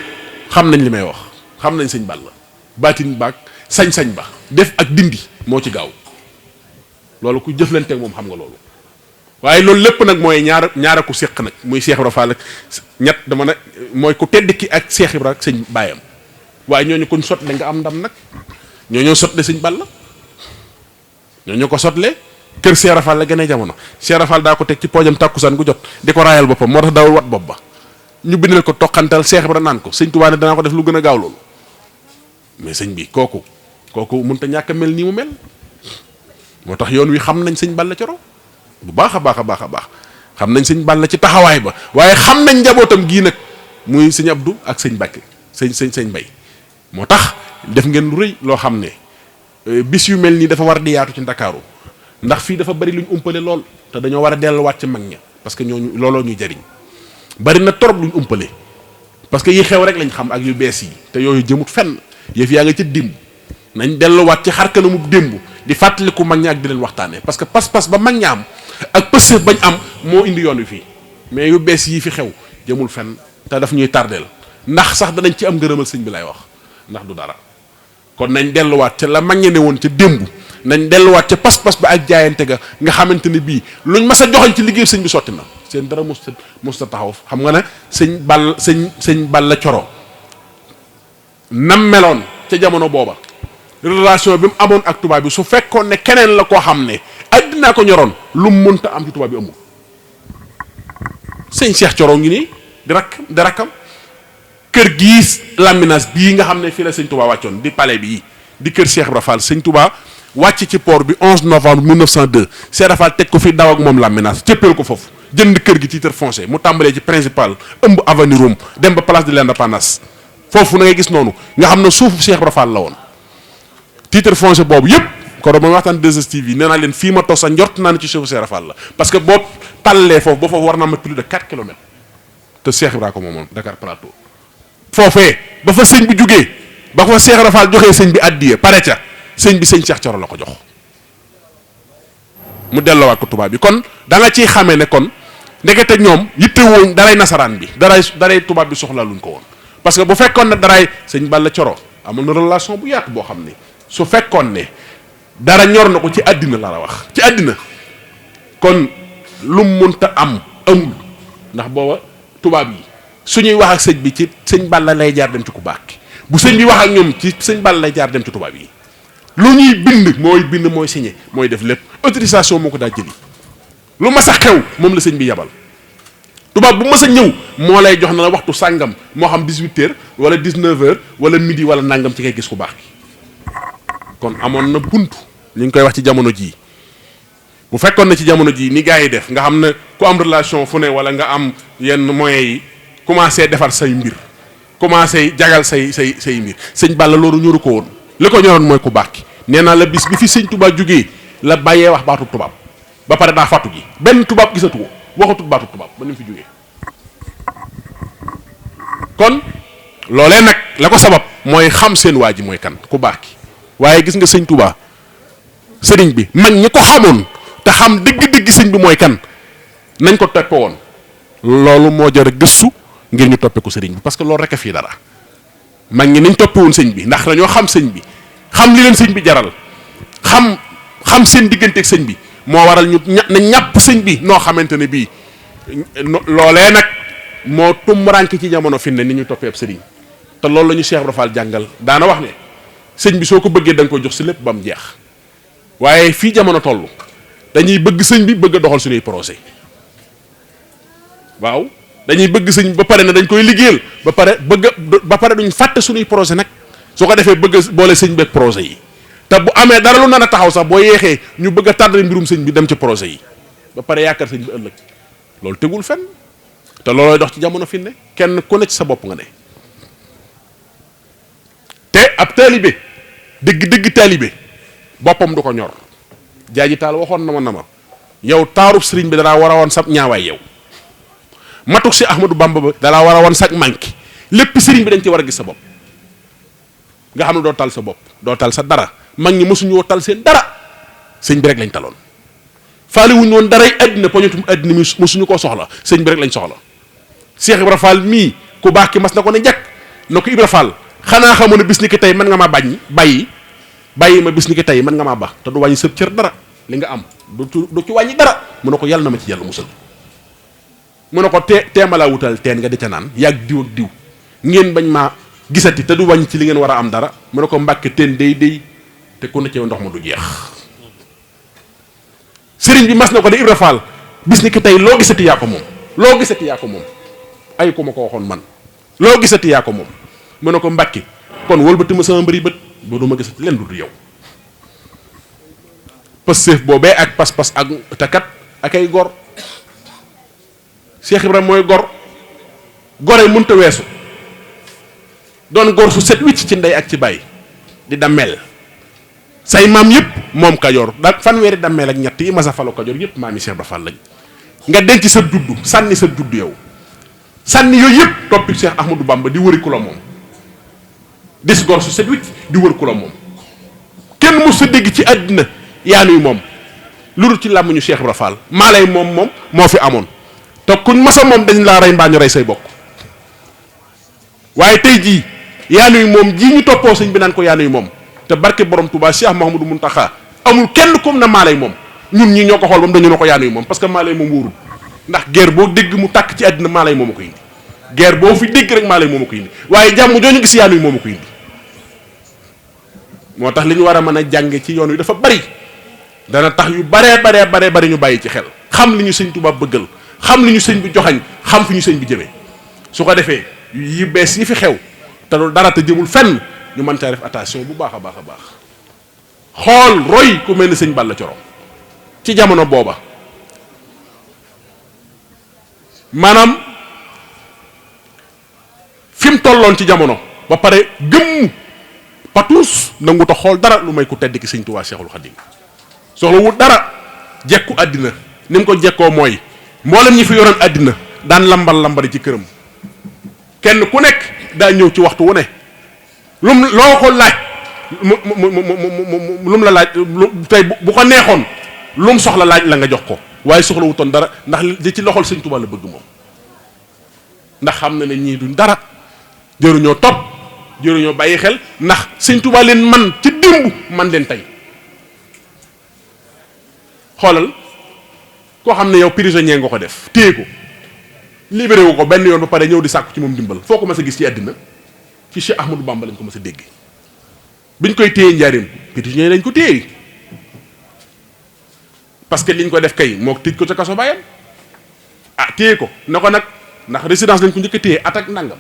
xam nañ li may wax xam nañ sëñ Balla baatin baag sañ-sañ ba def ak dindi moo ci gaaw loolu ku jëflante ak moom xam nga loolu waaye loolu lépp nag mooy ñaara ku séq nag muy Cheikh Ibra Fall ak ñett dama ne mooy ku tedd ki ak Cheikh Ibra ak sëñ baayam waaye ñooñu kuñ sotle nga am ndam nag ñooñoo sotle sëñ Balla ñooñu ko sotle kër Cheikh Ibra Fall la gën a jamono Cheikh Ibra Fall daa ko teg ci poojam tàkkusaan gu jot di ko raayal boppam moo tax daawul wat bopp ba ñu bindal ko toqantal Cheikh Ibra naan ko sëñ Tuubaa ne danaa ko def lu gën a gaaw loolu mais sëñ bi kooku mënut a ñàkk a mel nii mu mel moo tax yoon wi xam nañ sëñ Balla Coro bu baax a baax a baax a baax xam nañ sëñ Balla ci taxawaay ba waaye xam nañ njabootam gii nag muy sëñ Abdou ak sëñ Bakke sëñ Mbay moo tax def ngeen lu rëy loo xam ne bis yu mel nii dafa war di yaatu ci Ndakaaru ndax fii dafa bari luñ umpale lool te dañoo war a delluwaat ci mag ña parce que ñooñu looloo ñuy jariñ bari na torop luñ umpale parce que yi xew rek lañ xam ak yu bees yi te yooyu jëmut fenn yëf yaa nga ca démb nañ delluwaat ci xar kanamu démb di fàttaliku mag ña ak di leen waxtaanee parce que pas-pas ba mag ña am ak pësëf bañ am moo indi yoon wi fii mais yu bees yii fi xew jëmul fenn te daf ñuy tardeel ndax sax danañ ci am ngërëmal sëñ bi lay wax ndax du dara kon nañ delluwaat ca la mag ña ne woon ca démb nañ delluwaat ca pas-pas ba ak jaayante ga nga xamante ne bii luñ mas a joxoñ ci liggéey sëñ bi sotti na seen dara musta taxaw xam nga ne sëñ Balla Coro nam meloon ca jamono booba relation bi mu amoon ak tubaab bi su fekkoon ne keneen la koo xam ne addinaa ko ñoroon lu mu mënta am ci tubaab bi amul sëñ Cheikh Coro ngi nii di rakkam kër gii laminage bii nga xam ne fii la sëñ Touba wàccoon di palais bii di kër Cheikh Ibra Fall sëñ Touba wàcc ci port bi 11 novembre 1902 Cheikh Ibra Fall teg ko fi daw ak moom laminage cëppeel ko foofu jënd kër gi titre foncier mu tàmbalee ci principal ëmb avenue Rome dem ba place de l'Indépendance foofu na ngay gis noonu nga xam ne suufu Cheikh Ibra Fall la woon titre foncier boobu yëpp ko ba waxtaan 2STV nee naa leen fii ma tos sa njort naa ne ci suufu Cheikh Ibra Fall la parce que boo tallee foofu ba foofu war naa ma plus de 4 kilomètres te Cheikh Ibra ko moomoon Dakar Plateau foofee ba fa sëñ bi jugee ba ko fa Cheikh Ibra Fall joxee sëñ bi addiye pare ca sëñ bi sëñ Cheikh Coro la ko jox mu delloowaat ko tubaab bi kon da nga ciy xamee ne kon ndekete ñoom yittewuñ daray nasaraan bi daray tubaab bi soxla luñ ko woon parce que bu fekkoon ne daray sëñ Balla Coro amul na relation bu yaatu boo xam ne su fekkoon ne dara ñor na ko ci àddina la la wax ci àddina kon lu mu mënta am amul ndax booba tubaab yi suñuy wax ak sëñ bi ci sëñ Balla lay jaar dem ci ku baax ki bu sëñ bi wax ak ñoom ci sëñ Balla lay jaar dem ci tubaab yi lu ñuy bind mooy signé mooy def lépp autorisation moo ko daa jëli lu mas a xew moom la sëñ bi yabal tubaab bu mas a ñëw moo lay jox na la waxtu sàngam moo xam 18h wala 19h wala midi wala nangam ci ngay gis ku baax ki kon amoon na buntu li ñu koy wax ci jamono jii bu fekkoon na ci jamono jii ni gars yi def nga xam ne ku am relation fu ne wala nga am yenn moyens yi commencé defar say mbir commencé jagal say mbir sëñ Balla loolu ñoru ko woon li ko ñoroon mooy ku baax ki nee naa la bis bi fi sëñ tubaab jógee la bàyyee wax baatu tubaab ba pare daa fàttu ji benn tubaab gisatu ko waxatut baatu tubaab ba ni mu fi jógee kon loolee nag la ko sabab mooy xam seen waa ji mooy kan ku baax ki waaye gis nga sëñ Touba sëriñ bi mag ñi ko xamoon te xam dëgg-dëgg sëñ bi mooy kan nañ ko toppe woon loolu moo jar a gëstu ngir ñu toppe ko sëriñ bi parce que loolu rek a fii dara mag ñi nañ toppe woon sëñ bi ndax dañoo xam sëñ bi xam li leen sëñ bi jaral xam seen digganteeg sëñ bi moo waral ñu na ñàpp sëñ bi noo xamante ne bii loolee nag moo tumranke ci jamono fi ne ni ñu toppee ab sëriñ te loolu la ñu Cheikh Ibra Fall jàngal daana wax ne sëñ bi soo ko bëggee da nga koy jox si lépp ba mu jeex waaye fii jamono toll dañuy bëgg sëñ bi bëgg a doxal suñuy projet waaw dañuy bëgg sëñ ba pare ne dañ koy liggéeyal ba pare duñ fàtte suñuy projet nag soo ko defee bëgg a boole sëñ beeg projet yi te bu amee dara lu nar a taxaw sax boo yeexee ñu bëgg a tardé mbirum sëñ bi dem ci projet yi ba pare yaakaar sëñ bi ëllëg loolu tegul fenn te loolooy dox ci jamono fi ne kenn ku ne ci sa bopp nga ne te ab taalibe dëgg taalibe boppam du ko ñor jaaji taal waxoon na ma yow taarub sëriñ bi danaa war a woon sab ñaawaay yow matuk si Ahmadou Bamba ba dalaa war a woon sag manqué lépp sëriñ bi dañ ci war a gis sa bopp nga xam ne doo tal sa bopp doo tal sa dara mag ñi mësuñoo tal seen dara sëñ bi rek lañ taloon faale wuñu woon daray àddina poñutum àddina mi mësuñu koo soxla sëñ bi rek lañ soxla Cheikh Ibra Fall mii ku baax ki mas na ko ne njëkk na ko Ibra Fall xanaa xamoon ne bis ni ki tey mën nga maa bàyyi ma bis ni ki tey mën nga maa baax te du wàññi sëb cër dara li nga am du ci wàññi dara mu ne ko yàlla na ma ci yàlla musal mu ne ko teema laa wutal teen nga di ca naan yàgg diw ak diw ngeen bañ maa gisati te du wàññi ci li ngeen war a am dara mu ne ko Mbàkke teen day te ku ne ci ndox ma du jeex sëriñ bi mas na ko de Ibra Fall bis ni ki tey loo gisati yaa ko moom loo gisati yaa ko moom ay ku ma ko waxoon man loo gisati yaa ko moom mu ne ko Mbàkke kon wëlbati ma sama mbëri bët ba du ma gisati leen du yow Pastef boobee ak pas-pas ak takat ak ay gor Cheikh Ibrahima mooy gor gore mënta weesu doon gor su set wicc ci ndey ak ci bàyyi di dammel say maam yëpp moom Kajoor da fanweeri dammel ak ñett yi masa falo Kajoor yëpp maam yi Cheikh Ibra Fall lañ nga denc sa juddu sànni sa juddu yow sànni yooyu yëpp toppi Cheikh Ahmadou Bamba di wëri ku la moom dis gor su set wicc di wër ku la moom kenn mu sa dégg ci àddina yaa nuy moom lu dul ci làmmiñu Cheikh Ibra Fall maa lay moom moo fi amoon te kuñ masa moom dañ laa rey mbaa ñu rey say bokk waaye tey jii yaa nuy moom jii ñu toppoo sëñ bi naan ko yaa nuy moom te barke borom Touba Cheikh Mouhamadou Mountakha amul kenn comme na maa lay moom ñun ñii ñoo ko xool ba mu dañu ne ko yaa nuy moom parce que maa lay moom wóorul ndax guerre boo dégg mu tàkk ci àddina maa lay moom a ko indi guerre boo fi dégg rek maa lay moom a ko indi waaye jàmm jooñu gis yaa nuy moom a ko indi moo tax li ñu war a mën a jànge ci yoon wi dafa bari dana tax yu baree ñu bàyyi ci xel xam li ñu sëñ Touba bëggal xam li ñu sëñ bi joxañ xam fi ñu sëñ bi jëmee su ko defee yi bees yi fi xew te loolu dara te jëmul fenn ñu mën caa def attention bu baax a baax a baax xool roy ku mel ni sëñ Balla Coro ci jamono booba maanaam fi mu tolloon ci jamono ba pare gëmm patuus nangu ta xool dara lu may ku tedd ki sëñ Tuubaa Seexul Xadiim soxlawul dara jekku àddina ni mu ko jekkoo mooy mboolem ñi fi yoroon àddina daan lambari ci këram kenn ku nekk daa ñëw ci waxtu wu ne lum loo ko laaj lum la laaj tey bu ko neexoon lum soxla laaj la nga jox ko waaye soxla wutoon dara ndax li ci loxol sëñ Tuubaa la bëgg moom ndax xam na ne ñii duñ dara jëruñoo topp jëruñoo bàyyi xel ndax sëñ Tuubaa leen man ci démb man leen tey xoolal koo xam ne yow prisonnier nga ko def téye ko libéré wu ko benn yoon ba pare ñëw di sàkku ci moom dimbal foo ko mas a gis ci àddina ci Cheikh Ahmadou Bamba lañ ko mas a dégg biñ koy téye njaarim prisonnier lañ ko téye parce que liñ ko def kay moo tëj ko ca kaso bàyyam téye ko na ko nag ndax résidence lañ ko njëkk a téye at ak nangam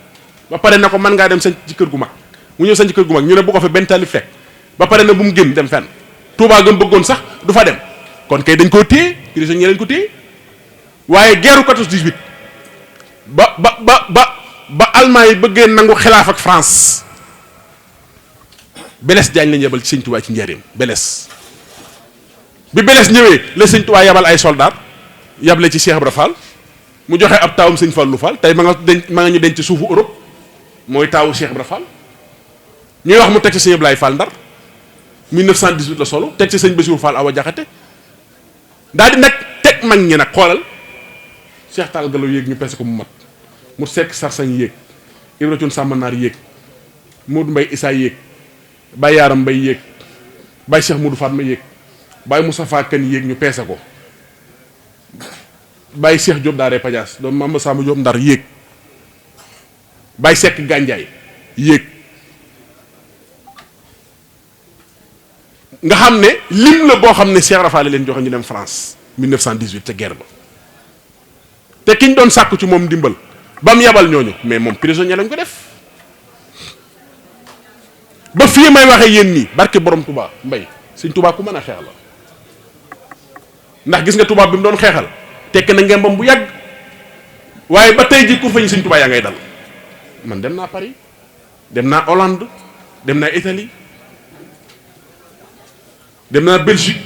ba pare na ko mën ngaa dem sañ ci kër gu mag mu ñëw sañ ci kër gu mag ñu ne bu ko fa benn taalif fekk ba pare na bu mu génn dem fenn Touba gëm bëggoon sax du fa dem kon kay dañ koo téye prisonnier lañ ko téye waaye guerre 14-18 ba allemand yi bëggee nangu xilaaf ak France Blaise Diagne lañ yebal ci sëñ Touba ci njaareem Blaise bi Blaise ñëwee la sëñ Touba yebal ay soldat yable ci Cheikh Ibra Fall mu joxe ab taawum sëñ Fallou Fall tey ma nga ñu denc ci suufu Europe mooy taawu Cheikh Ibra Fall ñuy wax mu teg ci sëñ Ablaye Fall Ndar 1918 la solo teg ci sëñ Bassirou Fall Awa Jaxate daal di nag teg mag ñi nag xoolal Cheikh Tall Galaw yéeg ñu pese ko mu mat mu sekk sarsañ yéeg Ibra Cuun Sàmmanaar yéeg Modou Mbay Issa yéeg Baye Yaaram Mbay yéeg Baye Cheikh Modou Fatma yéeg Baye Moustapha Kane yéeg ñu peese ko Baye Cheikh Diop Daaree Pajaas doom Mamba Samba Diop Ndar yéeg Baye Seck Gànjaay yéeg nga xam ne lim la boo xam ne Cheikh Rafaal leen joxe ñu dem France 1918 ca guerre ba te ki ñu doon sàkku ci moom ndimbal ba mu yabal ñooñu mais moom prisonnier lañ ko def ba fii may waxee yéen nii barke borom Touba mbay sëñ Touba ku mën a xeex la ndax gis nga tubaab bi mu doon xeexal tekk na ngembam bu yàgg waaye ba tey ji ku fañ sëñ Touba yaa ngay dal man dem naa Paris dem naa Hollande dem naa Italie dem naa Belgique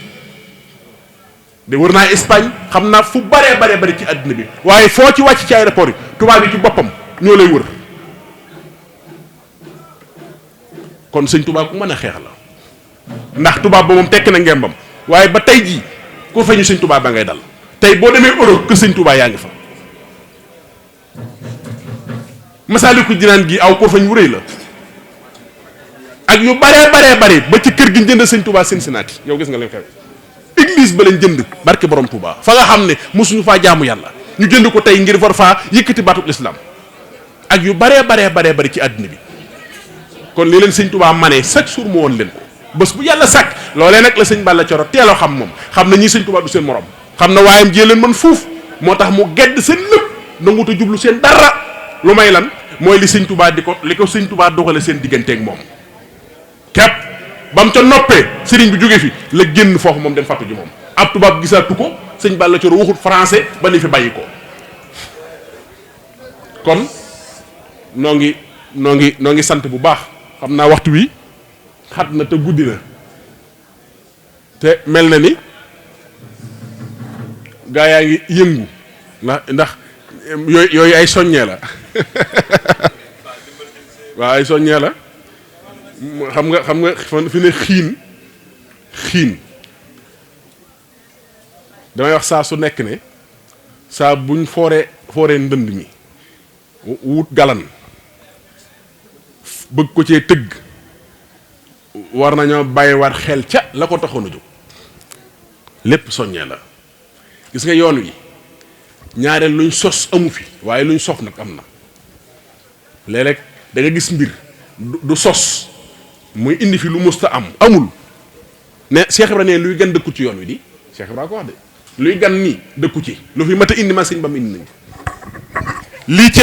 de wër naa Espagne xam naa fu baree bari ci àddina bi waaye foo ci wàcc ci aéroport yi tubaab yi ci boppam ñoo lay wër kon sëñ tubaab ku mën a xeex la ndax tubaab ba moom tekki na ngembam waaye ba tey jii ku feeñu sëñ tubaab ba ngay dal tey boo demee Europe que sëñ tubaab yaa ngi fa Masaalikul Jinaan gi aw ko feeñ wu rëy la ak yu baree bari ba ci kër gi njënd sëñ tubaab Cincinnati yow gis nga leen xew église ba lañ jënd barke borom Touba fa nga xam ne mosuñu faa jaamu yàlla ñu jënd ko tey ngir war faa yëkkati baatub lislaam ak yu baree bari ci àddina bi kon li leen sëñ Touba manee chaque jour mu woon leen ko bés bu yàlla sàkk loolee nag la sëñ Balla Coro teeloo xam moom xam na ñii sëñ Touba du seen morom xam na waayam jee leen mën fuuf moo tax mu gedd seen lépp nangut a jublu seen dara lu may lan mooy li sëñ Touba li ko sëñ Touba dogale seen digganteeg moom képp ba mu ca noppee sëriñ bi jóge fi la génn foofu moom dem fàttu ji moom ab tubaab gisaatu ko sëñ Balla Coro waxut français ba ni fi bàyyi ko kon noo ngi sant bu baax xam naa waxtu wi xat na te guddi na te mel na ni gaa yaa ngi yëngu ndax yooyu ay soññee la waaw ay soññee la xam nga fi ne xiin damay wax saa su nekk ne saa buñ fooree ndënd mi wut galan bëgg ko cee tëgg war nañoo bàyyiwaat xel ca la ko taxoon a jóg lépp soññee la gis nga yoon wi ñaareel luñ sos amu fi waaye luñ sof nag am na léeg-léeg da nga gis mbir du sos muy indi fi lu musta amul ne Cheikh Ibra ne luy gan dëkku ci yoon wi di Cheikh Ibra ko wax de luy gan nii dëkku ci lu fi mat a indi ma sëñ bam indi nañ lii ci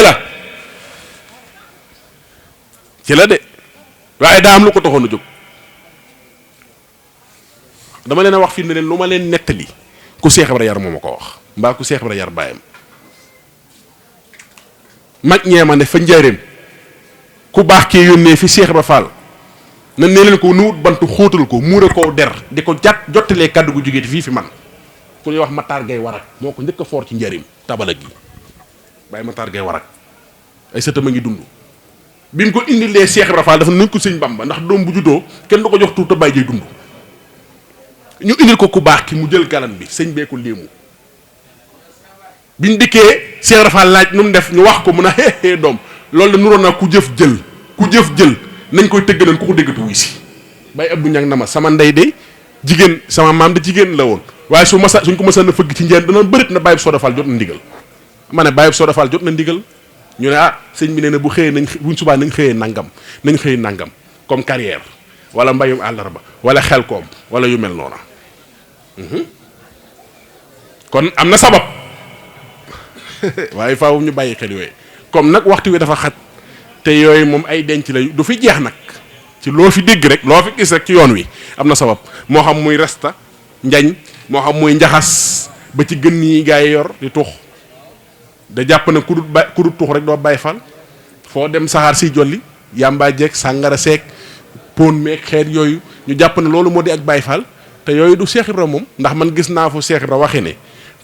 la de waaye daa am lu ko taxoon a jóg dama leen a wax fii ne leen lu ma leen nettali ku Cheikh Ibra yar moo ma ko wax mbaa ku Cheikh Ibra yar baayam mag ñeema ne fa njaareem ku baax kee yónnee fi Cheikh Ibra Fall na ne leen ko nu wut bantu xóotal ko muure koo der di ko jottalee kàddu gu jógee fii fi man ku ñuy wax Matar Gay Warak moo ko njëkk a foor ci njaareem tabala gi bàyyi Matar Gay Warak ay sëtam a ngi dund bi mu ko indilee Cheikh Ibra Fall dafa nañ ko sëñ Bamba ndax doom bu juddoo kenn du ko jox tuur te bàyyi jay dund ñu indil ko ku baax ki mu jël galan bi sëñ bee ko léemu biñ dikkee Cheikh Ibra Fall laaj nu mu def ñu wax ko mun a xeexee doom loolu da nuroon naa ku jëf jël nañ koy tëgg nañ ku ko déggatu wuy si bàyyi Abdou Ñang na ma sama ndey de jigéen sama maam de jigéen la woon waaye suñ ko mësa na fëgg ci njeen danoon bërit na bàyyi Soda Fall jot na ndigal ma ne bàyyi Soda Fall jot na ndigal ñu ne sëñ bi nee na bu xëyee buñ subaa nañ xëyee nangam comme carrière wala mbayum àllarba wala xel koom wala yu mel noona kon am na sabab waaye faaw ñu bàyyi xel yooyu comme nag waxtu wi dafa xat te yooyu moom ay denc la du fi jeex nag ci loo fi dégg rek loo fi gis rek ci yoon wi am na sabab moo xam muy resta njañ moo xam muy njaxas ba ci gën yi gaa yi yor di tux da jàpp ne ku dut tux rek doo bàyyi fal foo dem saxaar si jolli yàmbaa jeeg sàngara seeg pon meeg xeet yooyu ñu jàpp ne loolu moo di ak bàyyi fal te yooyu du Cheikh Ibra moom ndax man gis naa fu Cheikh Ibra waxee ne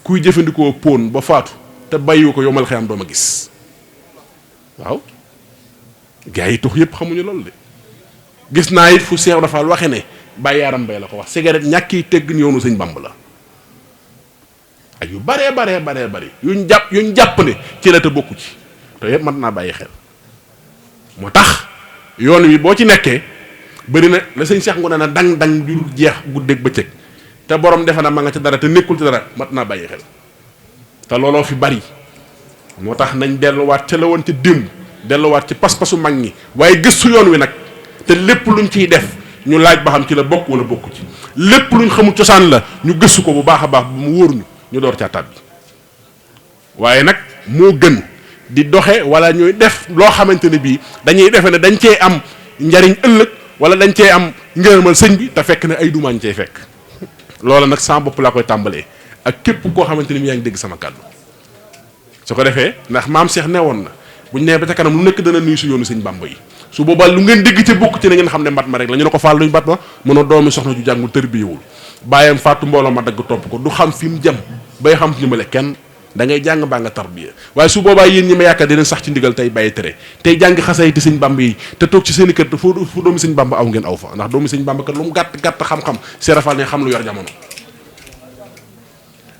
kuy jëfandikoo pon ba faatu te bàyyiwu ko yomal xëyam dooma gis waaw gaa yi tux yëpp xamuñu loolu de gis naa it fu Cheikh Ibra Fall waxee ne bàyyi yaram bay la ko wax cigarette ñàkki tegg yoonu sëñ Bamba la ak yu baree bari yuñ jàpp ne ci la te bokku ci te yëpp mën naa bàyyi xel moo tax yoon wi boo ci nekkee bëri na la sëñ Cheikh Ngounda na dang ju dul jeex guddeeg bëccëg te borom defe na ma nga ci dara te nekkul ci dara mat naa bàyyi xel te looloo fi bari moo tax nañ delluwaat ca la woon ca démb delluwaat ci pas-pasu mag ñi waaye gëstu yoon wi nag te lépp luñ ciy def ñu laaj ba xam ci la bokk wala bokku ci lépp luñ xamul cosaan la ñu gëstu ko bu baax a baax bu mu wóor ñu door caa tàbbi waaye nag moo gën di doxe wala ñuy def loo xamante ne bii dañuy defe ne dañ cee am njariñ ëllëg wala dañ cee am ngërëmal sëñ bi te fekk ne ay dumaañ cey fekk loola nag sama bopp laa koy tàmbalee ak képp koo xamante ni yaa ngi dégg sama kàddu su ko defee ndax maam Cheikh ne woon na buñ nee ba ca kanam lu nekk dana nuyu si yoonu sëñ Bamba yi su boobaa lu ngeen dégg ca bokk ci na ngeen xam ne mbat ma rek la ñu ne ko faal luñ mbat ma mën a doomi soxna ju jàngul tërbiyewul bàyyam fàttu mbooloo ma dagg topp ko du xam fi mu jëm bay xam fi ñu kenn da ngay jàng baa nga tarbiya waaye su boobaa yéen ñi ma yaakaar dinañ sax ci ndigal tey bàyyi tere tey jàng xasay te sëñ Bamba yi te toog ci seen i kër te fu doomi sëñ Bamba aw ngeen aw fa ndax doomi sëñ Bamba kat lu mu gàtt xam-xam seerafal ne xam lu yor jamono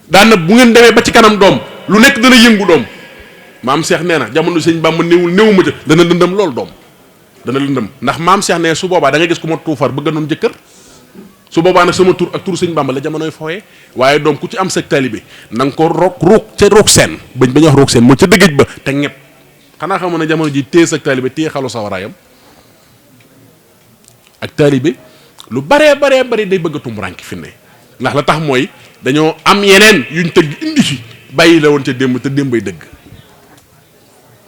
daan na bu ngeen demee ba ci kanam doom lu nekk dana yëngu doom maam Cheikh nee na jamono sëñ Bamba néewuma ca dana lëndëm loolu doom dana lëndëm ndax maam Cheikh nee su boobaa da ngay gis ku ma tuufar bëgg noonu jëkkër su boobaa nag sama tur ak tur sëñ Bamba la jamonoy fooyee waaye doom ku ci am sa taalibe na nga ko ruuk ca ruuk seen bañ wax ruuk seen moo ca dëggëj ba te ñëpp xanaa xamoon ne jamono ji téye sa taalibe téye xalu sawaraayam ak taalibe lu baree bari day bëgg a tumuraanki fi ne ndax la tax mooy dañoo am yeneen yuñ tëgg indi fi bàyyi la woon ca démb te démbay dëgg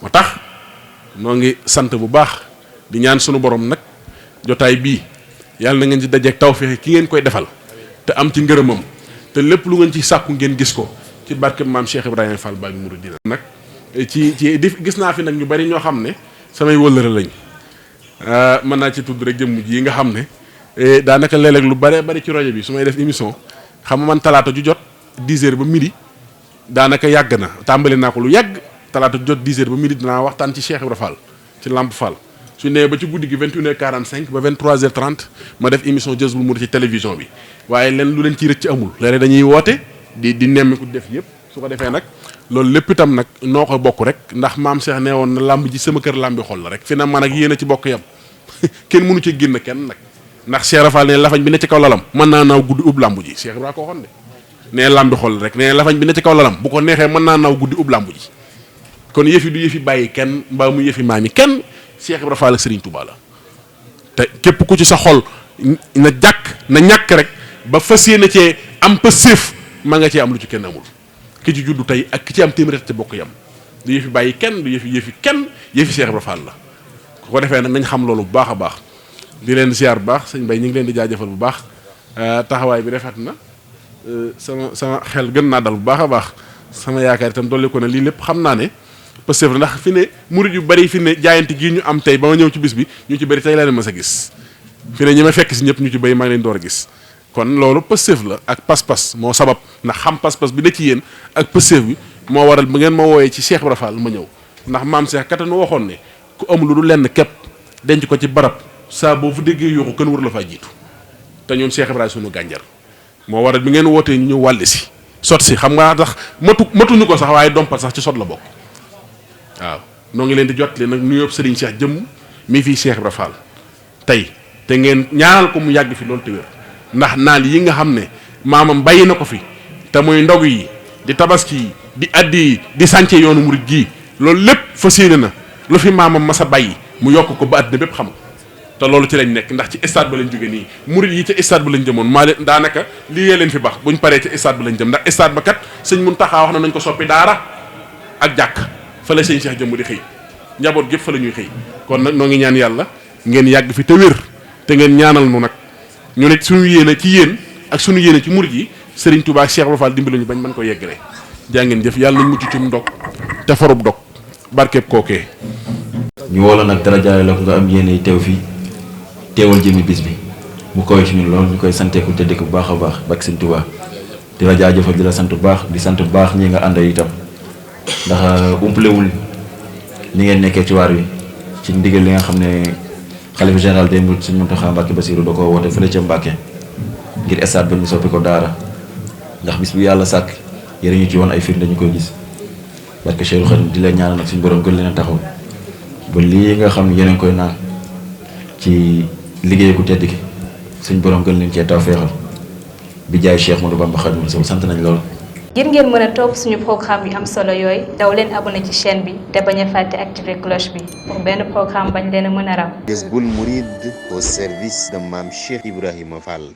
moo tax noo ngi sant bu baax di ñaan sunu borom nag jotaay bii yàlla na ngeen ci dajeeg tawfeex ki ngeen koy defal te am ci ngërëmam te lépp lu ngeen ci sàkku ngeen gis ko ci barke maam Cheikh Ibrahima Fall Baay Mouridina nag ci gis naa fi nag ñu bari ñoo xam ne samay wëllëre lañ mën naa ci tudd rek jëmm ji nga xam ne daanaka léeg-léeg lu bare bari ci rajo bi su may def émission xam nga man talaata ju jot 10 heures ba midi daanaka yàgg na tàmbali naa ko lu yàgg talaata ju jot 10 heures ba midi dinaa waxtaan ci Cheikh Ibrahima Fall ci Lamp Fall su nee ba ci guddi gi 21h45 ba 23h30 ma def émission Jazboul Mouride ci télévision bi waaye leen lu leen ciy rëcc amul léeg-léeg dañuy woote di nemmiku def yëpp su ko defee nag loolu lépp itam nag noo ko bokk rek ndax maam Cheikh nee woon na làmb ji sama kër làmbi xol la rek fi na man ak yéen a ci bokk yam kenn mënu ci génn kenn nag ndax Cheikh Rafal ne lafañ bi ne ci kaw lalam mën naa naaw guddi ub làmb ji Cheikh Ibrahima ko waxoon de nee làmbi xol rek nee lafañ bi ne ci kaw lalam bu ko neexee mën naa naaw guddi ub làmb ji kon yëfi du yëfi bàyyi kenn mbaa mu yëfi maam yi kenn Cheikh Ibrahima Fall ak Serigne Touba la te képp ku ci sa xol na ñàkk rek ba fas yéene cee am pa séef ma nga cee am lu ci kenn amul ki ci juddu tey ak ki ci am téeméer te bokk yam du yëfi bàyyi kenn du yëfi kenn yëfi Cheikh Ibrahima Fall la ku ko defee nag nañ xam loolu bu baax a baax di leen ziar bu baax sëñ Bay ñu ngi leen di jaajëfal bu baax taxawaay bi rafet na sama xel gën naa dal bu baax a baax sama yaakaar itam dolli ko ne lii lépp xam naa ne parce que ndax fi ne murid yu bari fi ne jaayante gii ñu am tey ba ma ñëw ci bis bi ñu ci bari tey laa leen mës a gis fi ne ñi ma fekk si ñëpp ñu ci bari maa ngi leen door a gis kon loolu pëstéef la ak pas-pas moo sabab ndax xam pas-pas bi ne ci yéen ak pëstéef bi moo waral ba ngeen ma wooyee ci Cheikh Ibrahima Fall ma ñëw ndax maam Cheikh katanu waxoon ne ku am lu du lenn képp denc ko ci barab saa boo fu déggee yuuxu kenn war la faa jiitu te ñun Cheikh Ibrahima sunu gànjar moo waral bi ngeen wootee ñu ñëw wàll si sot si xam nga tax matuñu ko sax waaye dompat sax ci sot la bokk waaw noo ngi leen di jot leen nag nuyoo Serigne Cheikh jëmm mi fii Cheikh Ibrahima Fall tey te ngeen ñaanal ko mu yàgg fi loolu te wér ndax naal yi nga xam ne maamam bàyyi na ko fi te muy ndog yi di tabaski yi di addi yi di sànce yoonu murid gii loolu lépp fas yéene na lu fi maamam masa bàyyi mu yokk ko ba àddina bépp xam te loolu ci lañ nekk ndax ci stade ba lañ jóge nii murid yi ca stade ba lañ jëmoon maa leen daanaka lii leen fi bax buñ paree ca stade ba lañ jëm ndax stade ba kat sëñ Muntaxa wax na nañ ko soppi daara ak jàkk fa la sëñ Cheikh jëmm di xëy njaboot gépp fa la ñuy xëy kon nag noo ngi ñaan yàlla ngeen yàgg fi te wér te ngeen ñaanal nu nag ñu ne suñu yéene ci yéen ak suñu yéene ci murid yi Serigne Touba ak Cheikh Ibrahima Fall dimbali ñu bañ mën ko yeggale jaa ngeen jëf yàlla nañ mucc ci ndog te forub dog barkeeb kookee ñu woo la nag dara jaare la ko nga am yéene teew fii teewal jëmi bis bi mu koy ci ñun lool ñu koy santeeku te dëkk bu baax a baax bak Serigne Touba di la jaajëfal di la sant bu baax di sant bu baax ñi nga àndal itam ndax umpalewul ni ngeen nekkee ci waar wi ci ndigal li nga xam ne xalifa général des mourides Serigne Mountakha Mbacké Bassirou da ko woote fële ca Mbacké ngir stade ba ñu soppi ko daara ndax bis bu yàlla sàkk yéen ñu ci woon ay firnde ñu koy gis barke Cheikh Khadim di leen ñaanal nag suñu borom gën leen a taxaw ba lii nga xam ne yéen a ngi koy naan ci liggéey ku tedd ki suñu borom gën leen cee tawfeexal bi jaay Cheikh Modou Bamba Khadimou Rassoul sant nañ lool. ngir ngeen mën a topp suñu programme yu am solo yooyu daw leen abonné ci chaîne bi te bañ a fàtte activer cloche bi pour benn programme bañ leen a mën a raw. Jazboul Mouride au service de Mame Cheikh Ibrahima Fall.